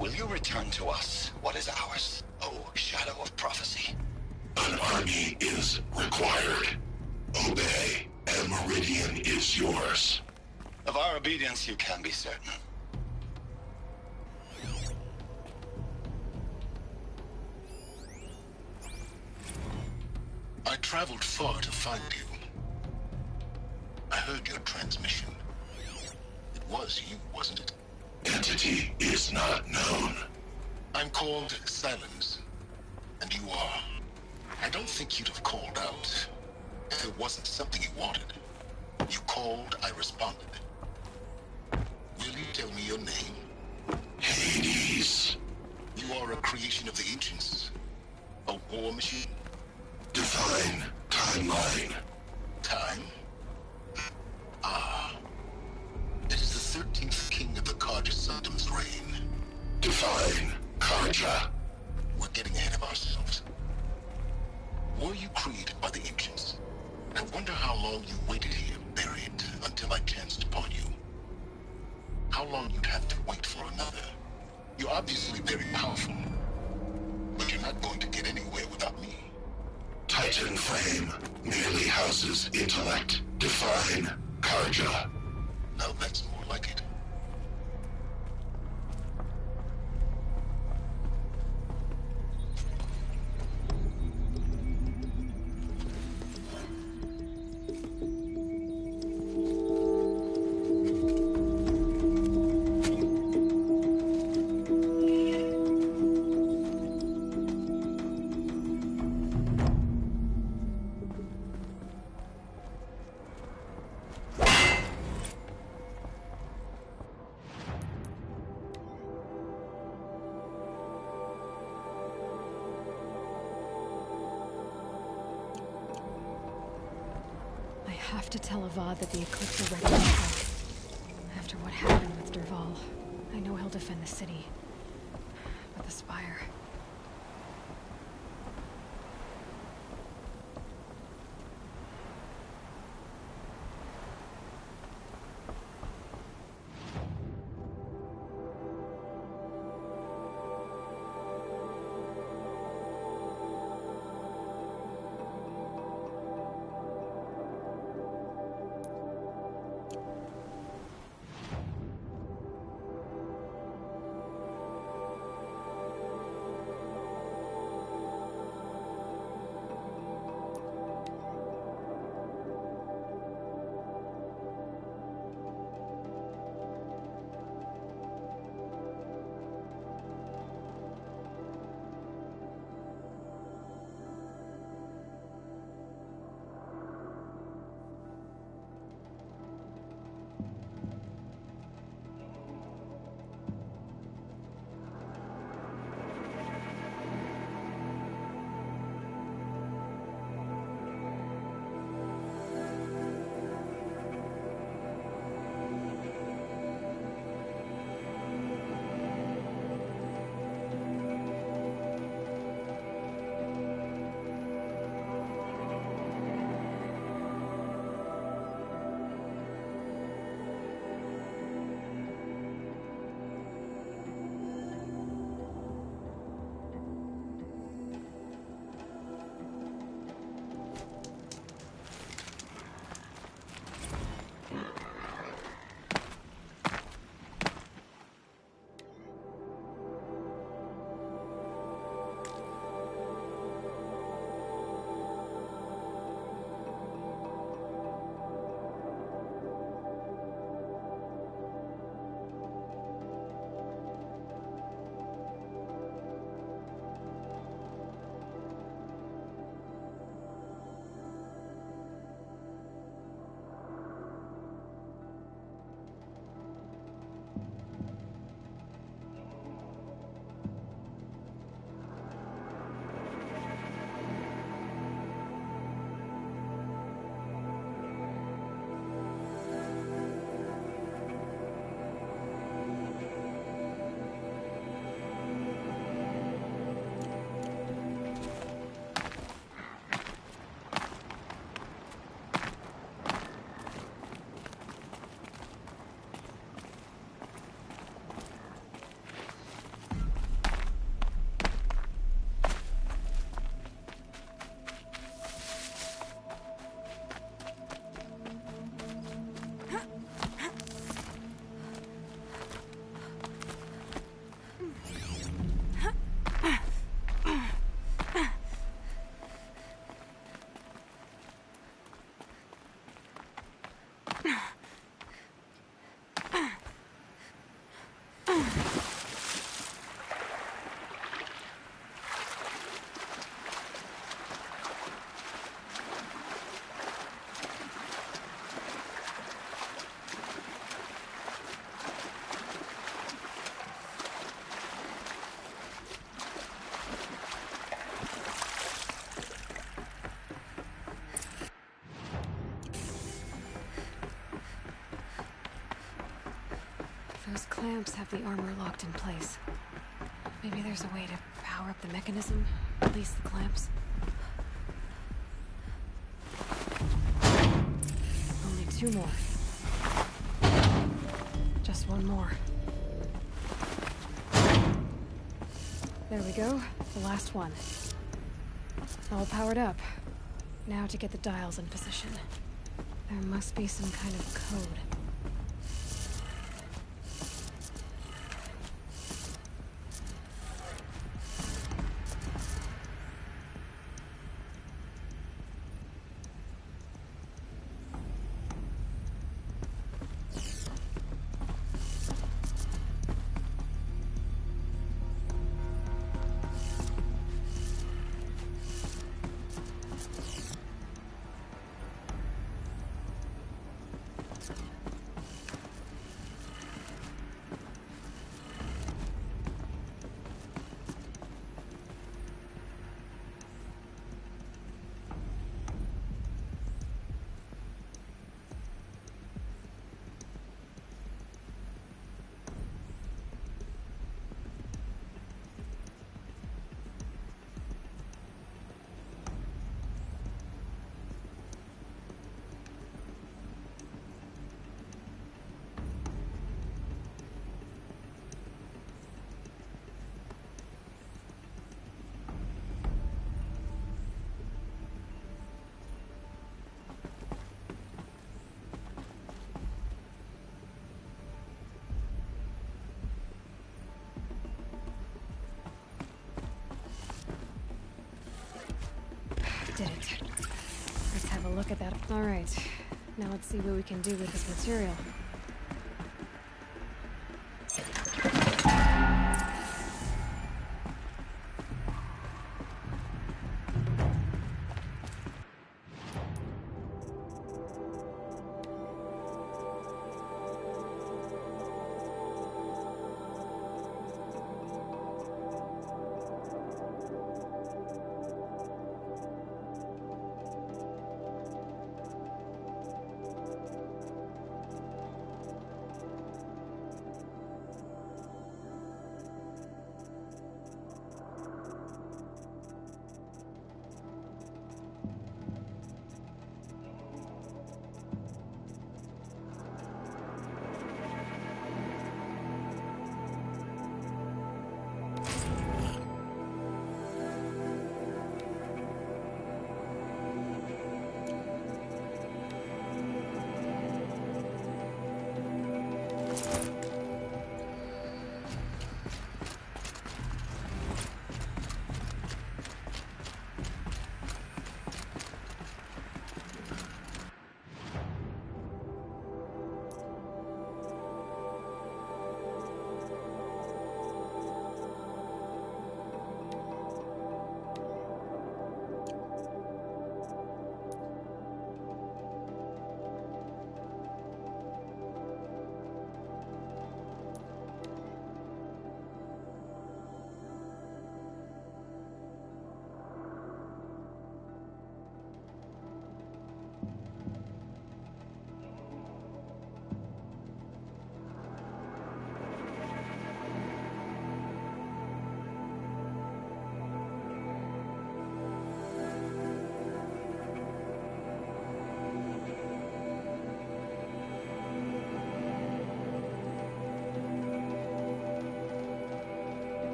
you return to us what is ours, O Shadow of Prophecy? An army is required. Obey, and Meridian is yours. Of our obedience you can be certain. I traveled far to find you. I heard your transmission. It was you, wasn't it? Entity is not known. I'm called Silence, and you are. I don't think you'd have called out if it wasn't something you wanted. You called, I responded. Will you tell me your name? Hades. You are a creation of the ancients. A war machine? Define timeline. Time? Ah. It is the 13th king of the Karja Sanctum's reign. Define Karja. We're getting ahead of ourselves. Were you created by the ancients? I wonder how long you waited here, buried, until I chanced upon you. How long you'd have to wait for another. You're obviously very powerful, but you're not going to get anywhere without me. Titan Flame merely houses intellect. Define Karja. Now that's more like it. I have to tell Avad that the Eclipse are ready to strike. After what happened with Dervahl, I know he'll defend the city. But the Spire... Those clamps have the armor locked in place. Maybe there's a way to power up the mechanism, release the clamps. Only 2 more. Just 1 more. There we go, the last one. All powered up. Now to get the dials in position. There must be some kind of code. Did it. Let's have a look at that. All right. Now let's see what we can do with this material.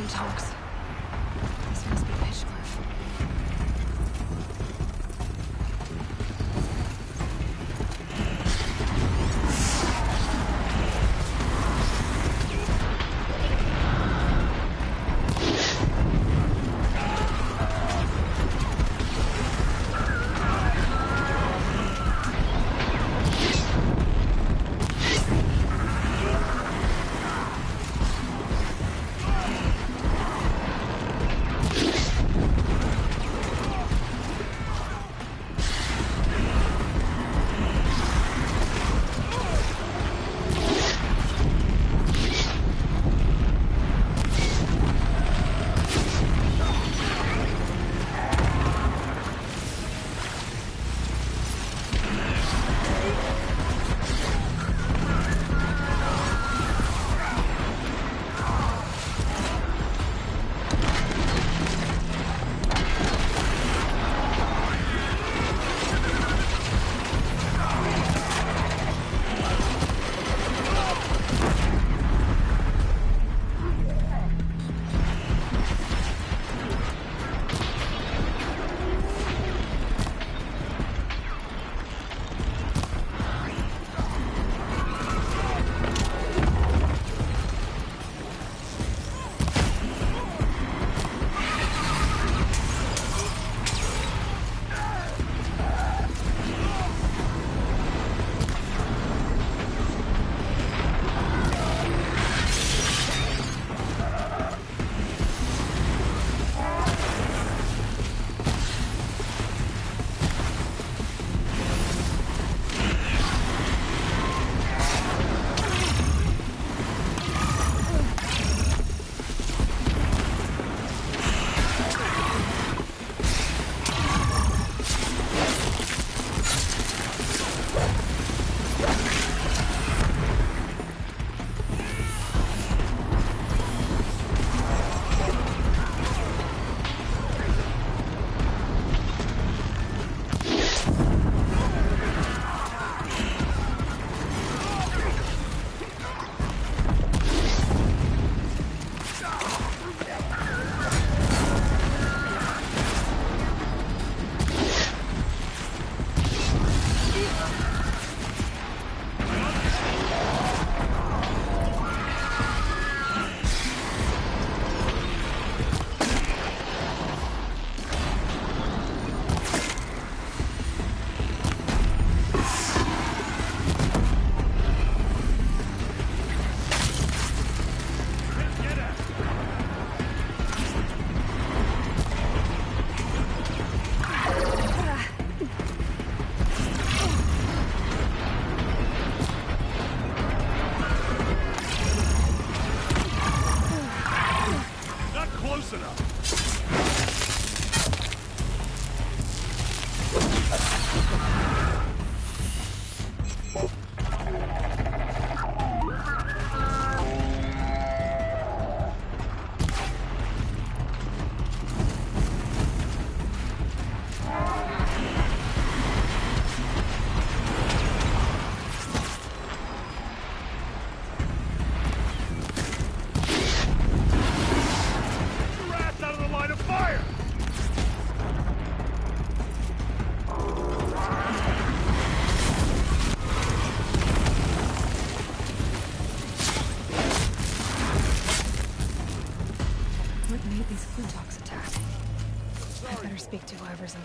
Talks. This must be Pitchcliff.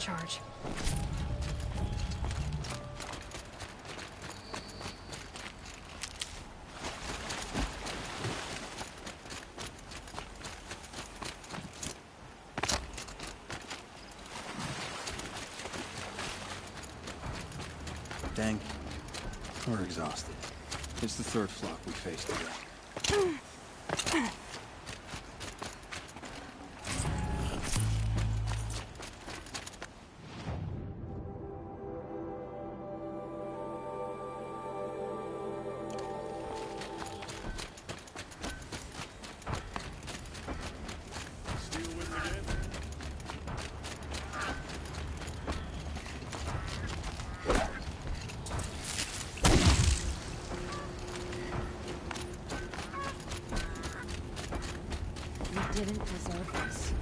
charge. Dang. We're exhausted. It's the third flock we faced today. Didn't deserve this.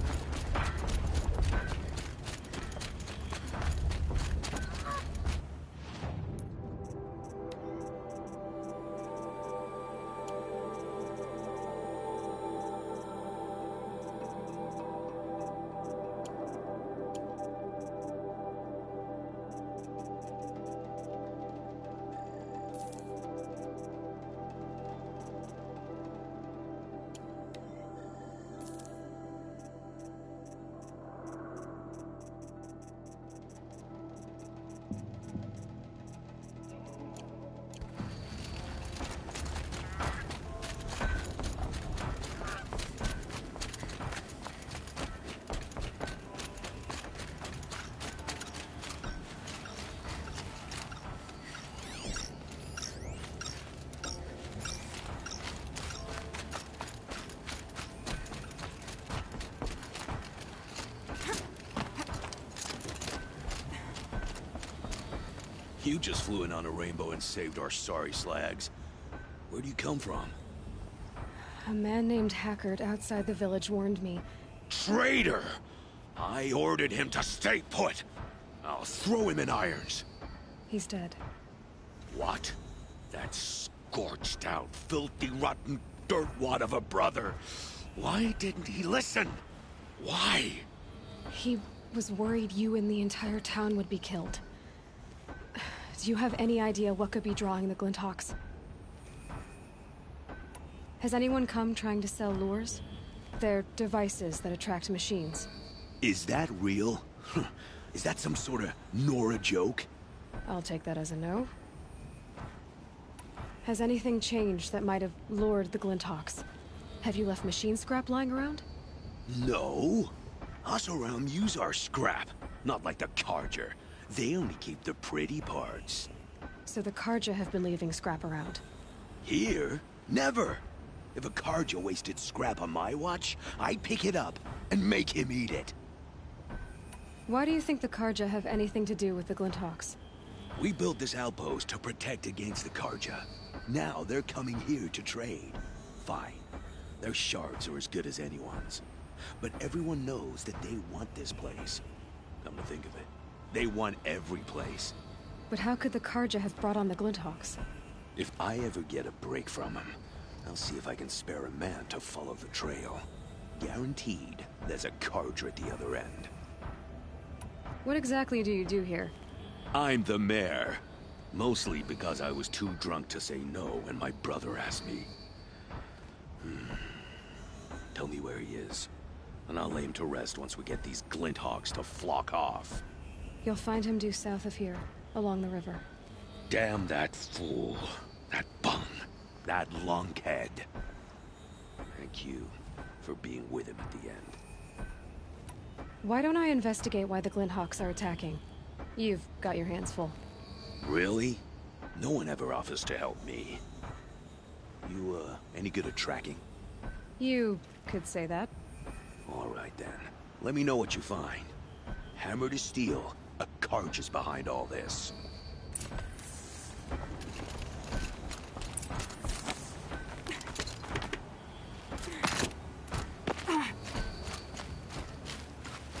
You just flew in on a rainbow and saved our sorry slags. Where do you come from? A man named Hackard outside the village warned me. Traitor! I ordered him to stay put. I'll throw him in irons. He's dead. What? That scorched out, filthy, rotten dirtwad of a brother. Why didn't he listen? Why? He was worried you and the entire town would be killed. Do you have any idea what could be drawing the Glinthawks? Has anyone come trying to sell lures? They're devices that attract machines. Is that real? Is that some sort of Nora joke? I'll take that as a no. Has anything changed that might have lured the Glinthawks? Have you left machine scrap lying around? No. Us around use our scrap. Not like the Carja. They only keep the pretty parts. So the Carja have been leaving scrap around? Here? Never. If a Carja wasted scrap on my watch, I'd pick it up and make him eat it. Why do you think the Carja have anything to do with the Glinthawks? We built this outpost to protect against the Carja. Now they're coming here to trade. Fine. Their shards are as good as anyone's. But everyone knows that they want this place. Come to think of it, they want every place. But how could the Carja have brought on the Glinthawks? If I ever get a break from them, I'll see if I can spare a man to follow the trail. Guaranteed, there's a Carja at the other end. What exactly do you do here? I'm the mayor. Mostly because I was too drunk to say no when my brother asked me. Tell me where he is, and I'll lay him to rest once we get these Glinthawks to flock off. You'll find him due south of here, along the river. Damn that fool. That bum. That lunkhead. Thank you for being with him at the end. Why don't I investigate why the Glinthawks are attacking? You've got your hands full. Really? No one ever offers to help me. You, any good at tracking? You could say that. All right, then. Let me know what you find. Hammer to steel, a Carja is behind all this.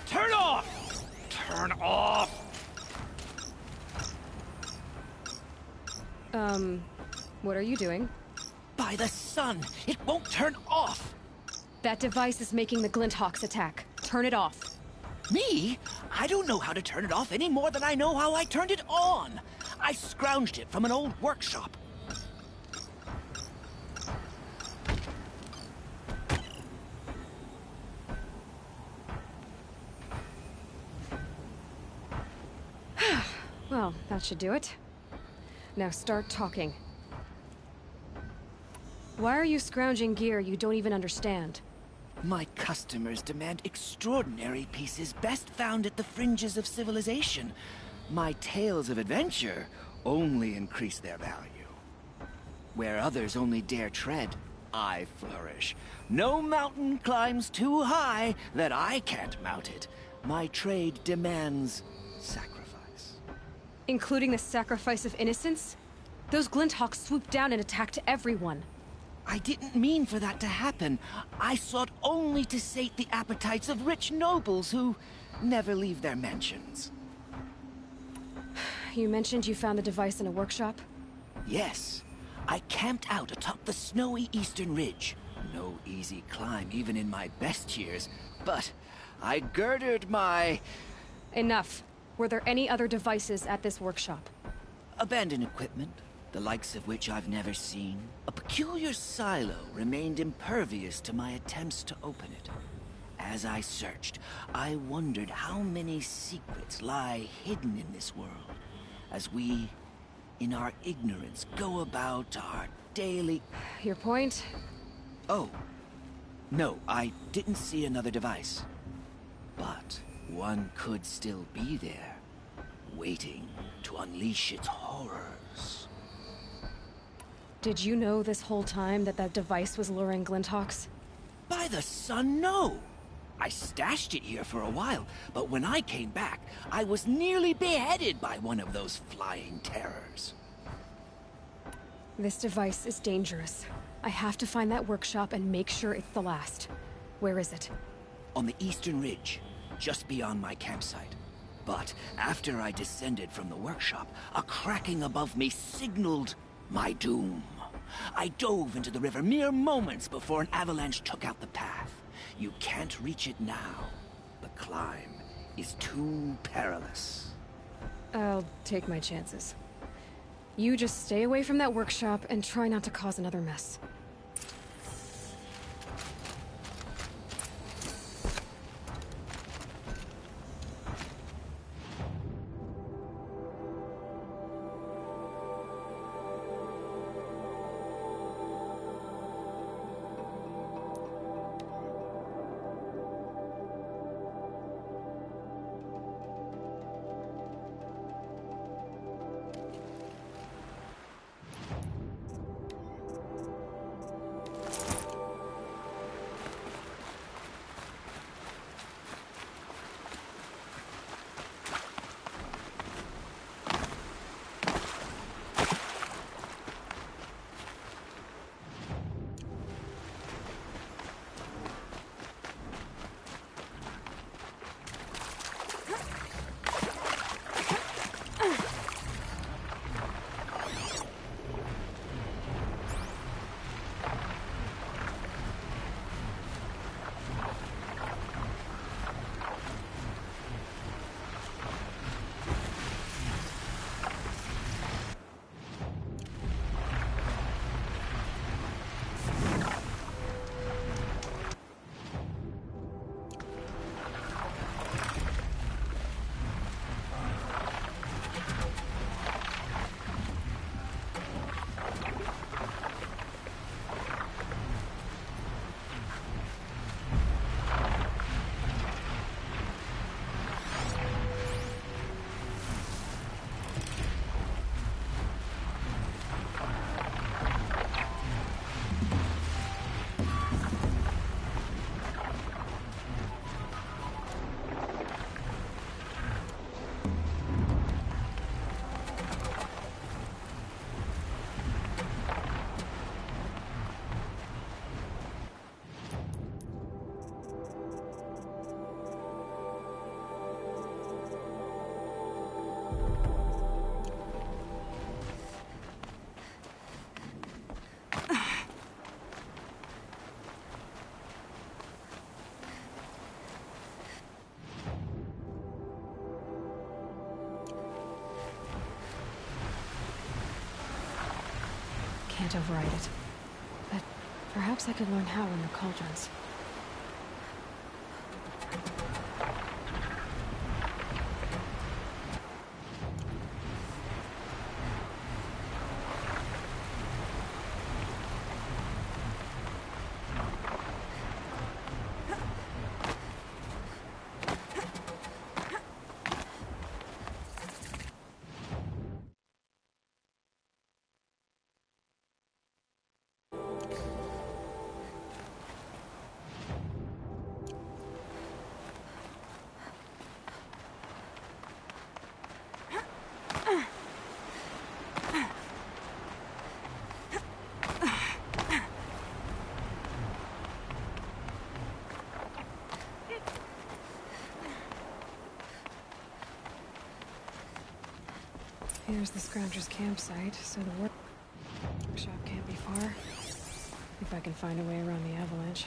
Turn off! Turn off! What are you doing? By the sun! It won't turn off! That device is making the Glinthawks attack. Turn it off. Me? I don't know how to turn it off any more than I know how I turned it on. I scrounged it from an old workshop. Well, that should do it. Now start talking. Why are you scrounging gear you don't even understand? My customers demand extraordinary pieces best found at the fringes of civilization. My tales of adventure only increase their value. Where others only dare tread, I flourish. No mountain climbs too high that I can't mount it. My trade demands sacrifice. Including the sacrifice of innocence? Those Glinthawks swooped down and attacked everyone. I didn't mean for that to happen. I sought only to sate the appetites of rich nobles who never leave their mansions. You mentioned you found the device in a workshop? Yes. I camped out atop the snowy eastern ridge. No easy climb, even in my best years. But I girded my... Enough. Were there any other devices at this workshop? Abandoned equipment, the likes of which I've never seen. A peculiar silo remained impervious to my attempts to open it. As I searched, I wondered how many secrets lie hidden in this world, as we, in our ignorance, go about our daily... Your point? Oh. No, I didn't see another device. But one could still be there, waiting to unleash its horrors. Did you know this whole time that device was luring Glinthawks? By the sun, no! I stashed it here for a while, but when I came back, I was nearly beheaded by one of those flying terrors. This device is dangerous. I have to find that workshop and make sure it's the last. Where is it? On the eastern ridge, just beyond my campsite. But after I descended from the workshop, a cracking above me signaled my doom. I dove into the river mere moments before an avalanche took out the path. You can't reach it now. The climb is too perilous. I'll take my chances. You just stay away from that workshop and try not to cause another mess. can't override it. But perhaps I could learn how in the cauldrons. Here's the Scrounger's campsite, so the workshop can't be far. If I can find a way around the avalanche.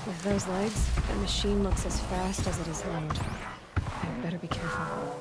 With those legs, the machine looks as fast as it is loud. I better be careful.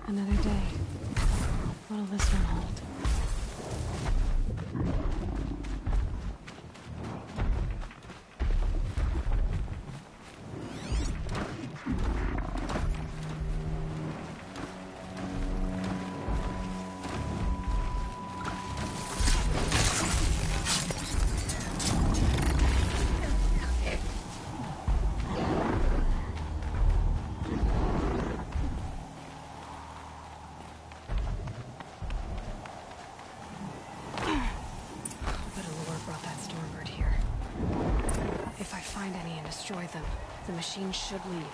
Another day. What'll this one hold? Destroy them. The machine should leave.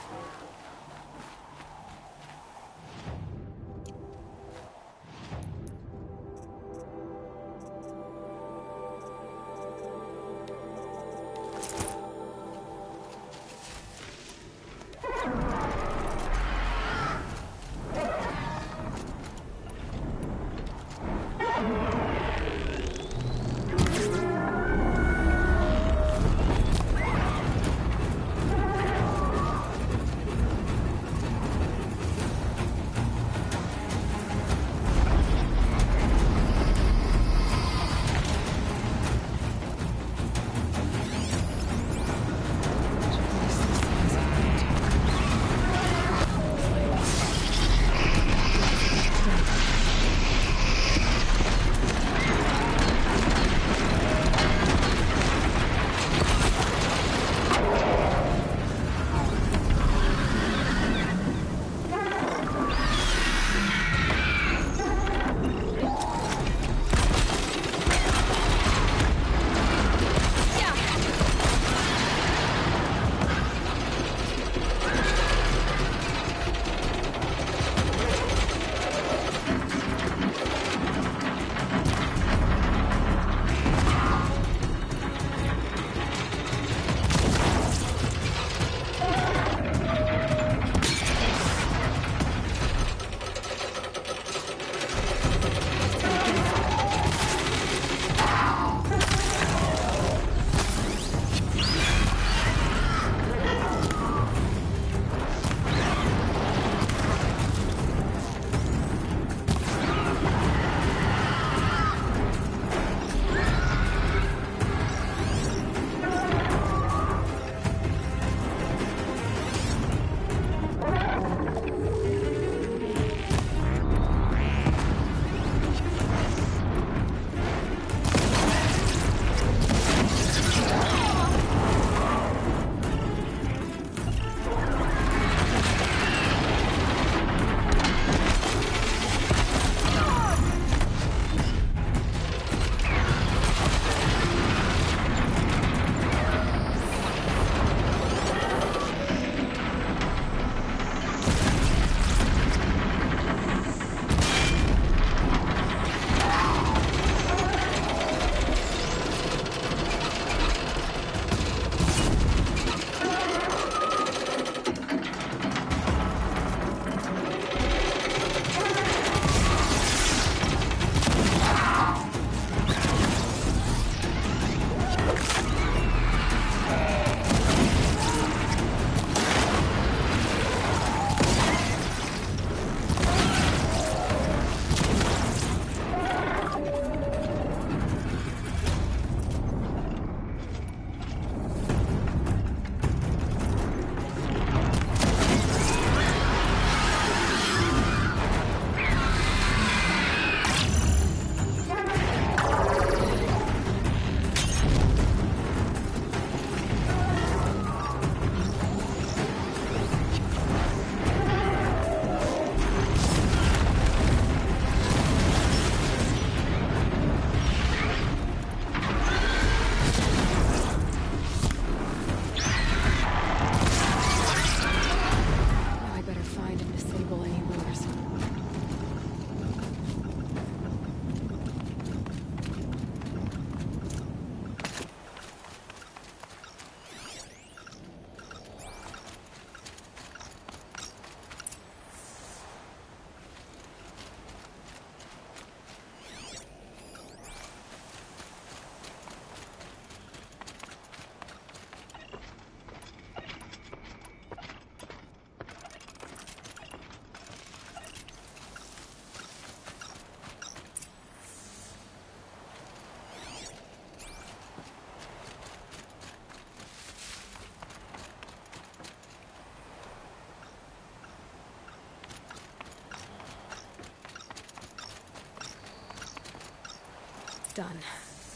Done.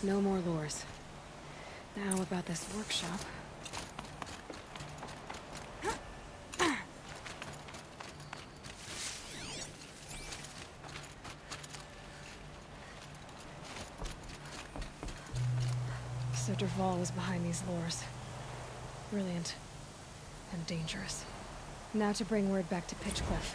No more lures. Now about this workshop. So Dervahl was behind these lures. Brilliant. And dangerous. Now to bring word back to Pitchcliff.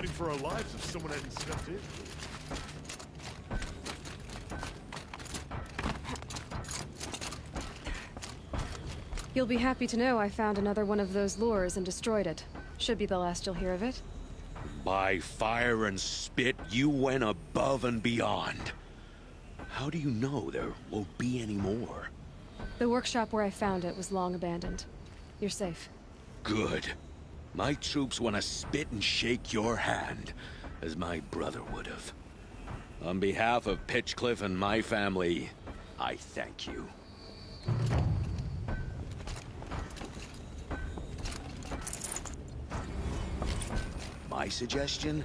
fighting for our lives if someone hadn't stepped in. You'll be happy to know I found another one of those lures and destroyed it. Should be the last you'll hear of it. By fire and spit, you went above and beyond. How do you know there won't be any more? The workshop where I found it was long abandoned. You're safe. Good. My troops want to spit and shake your hand, as my brother would have. On behalf of Pitchcliff and my family, I thank you. My suggestion?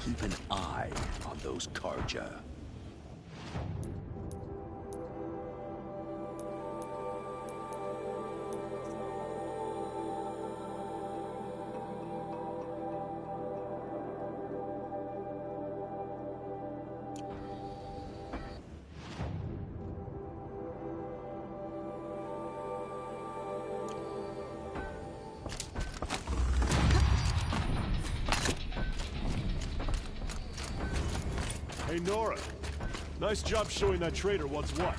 Keep an eye on those Carja. Hey, Nora. Nice job showing that traitor what's what.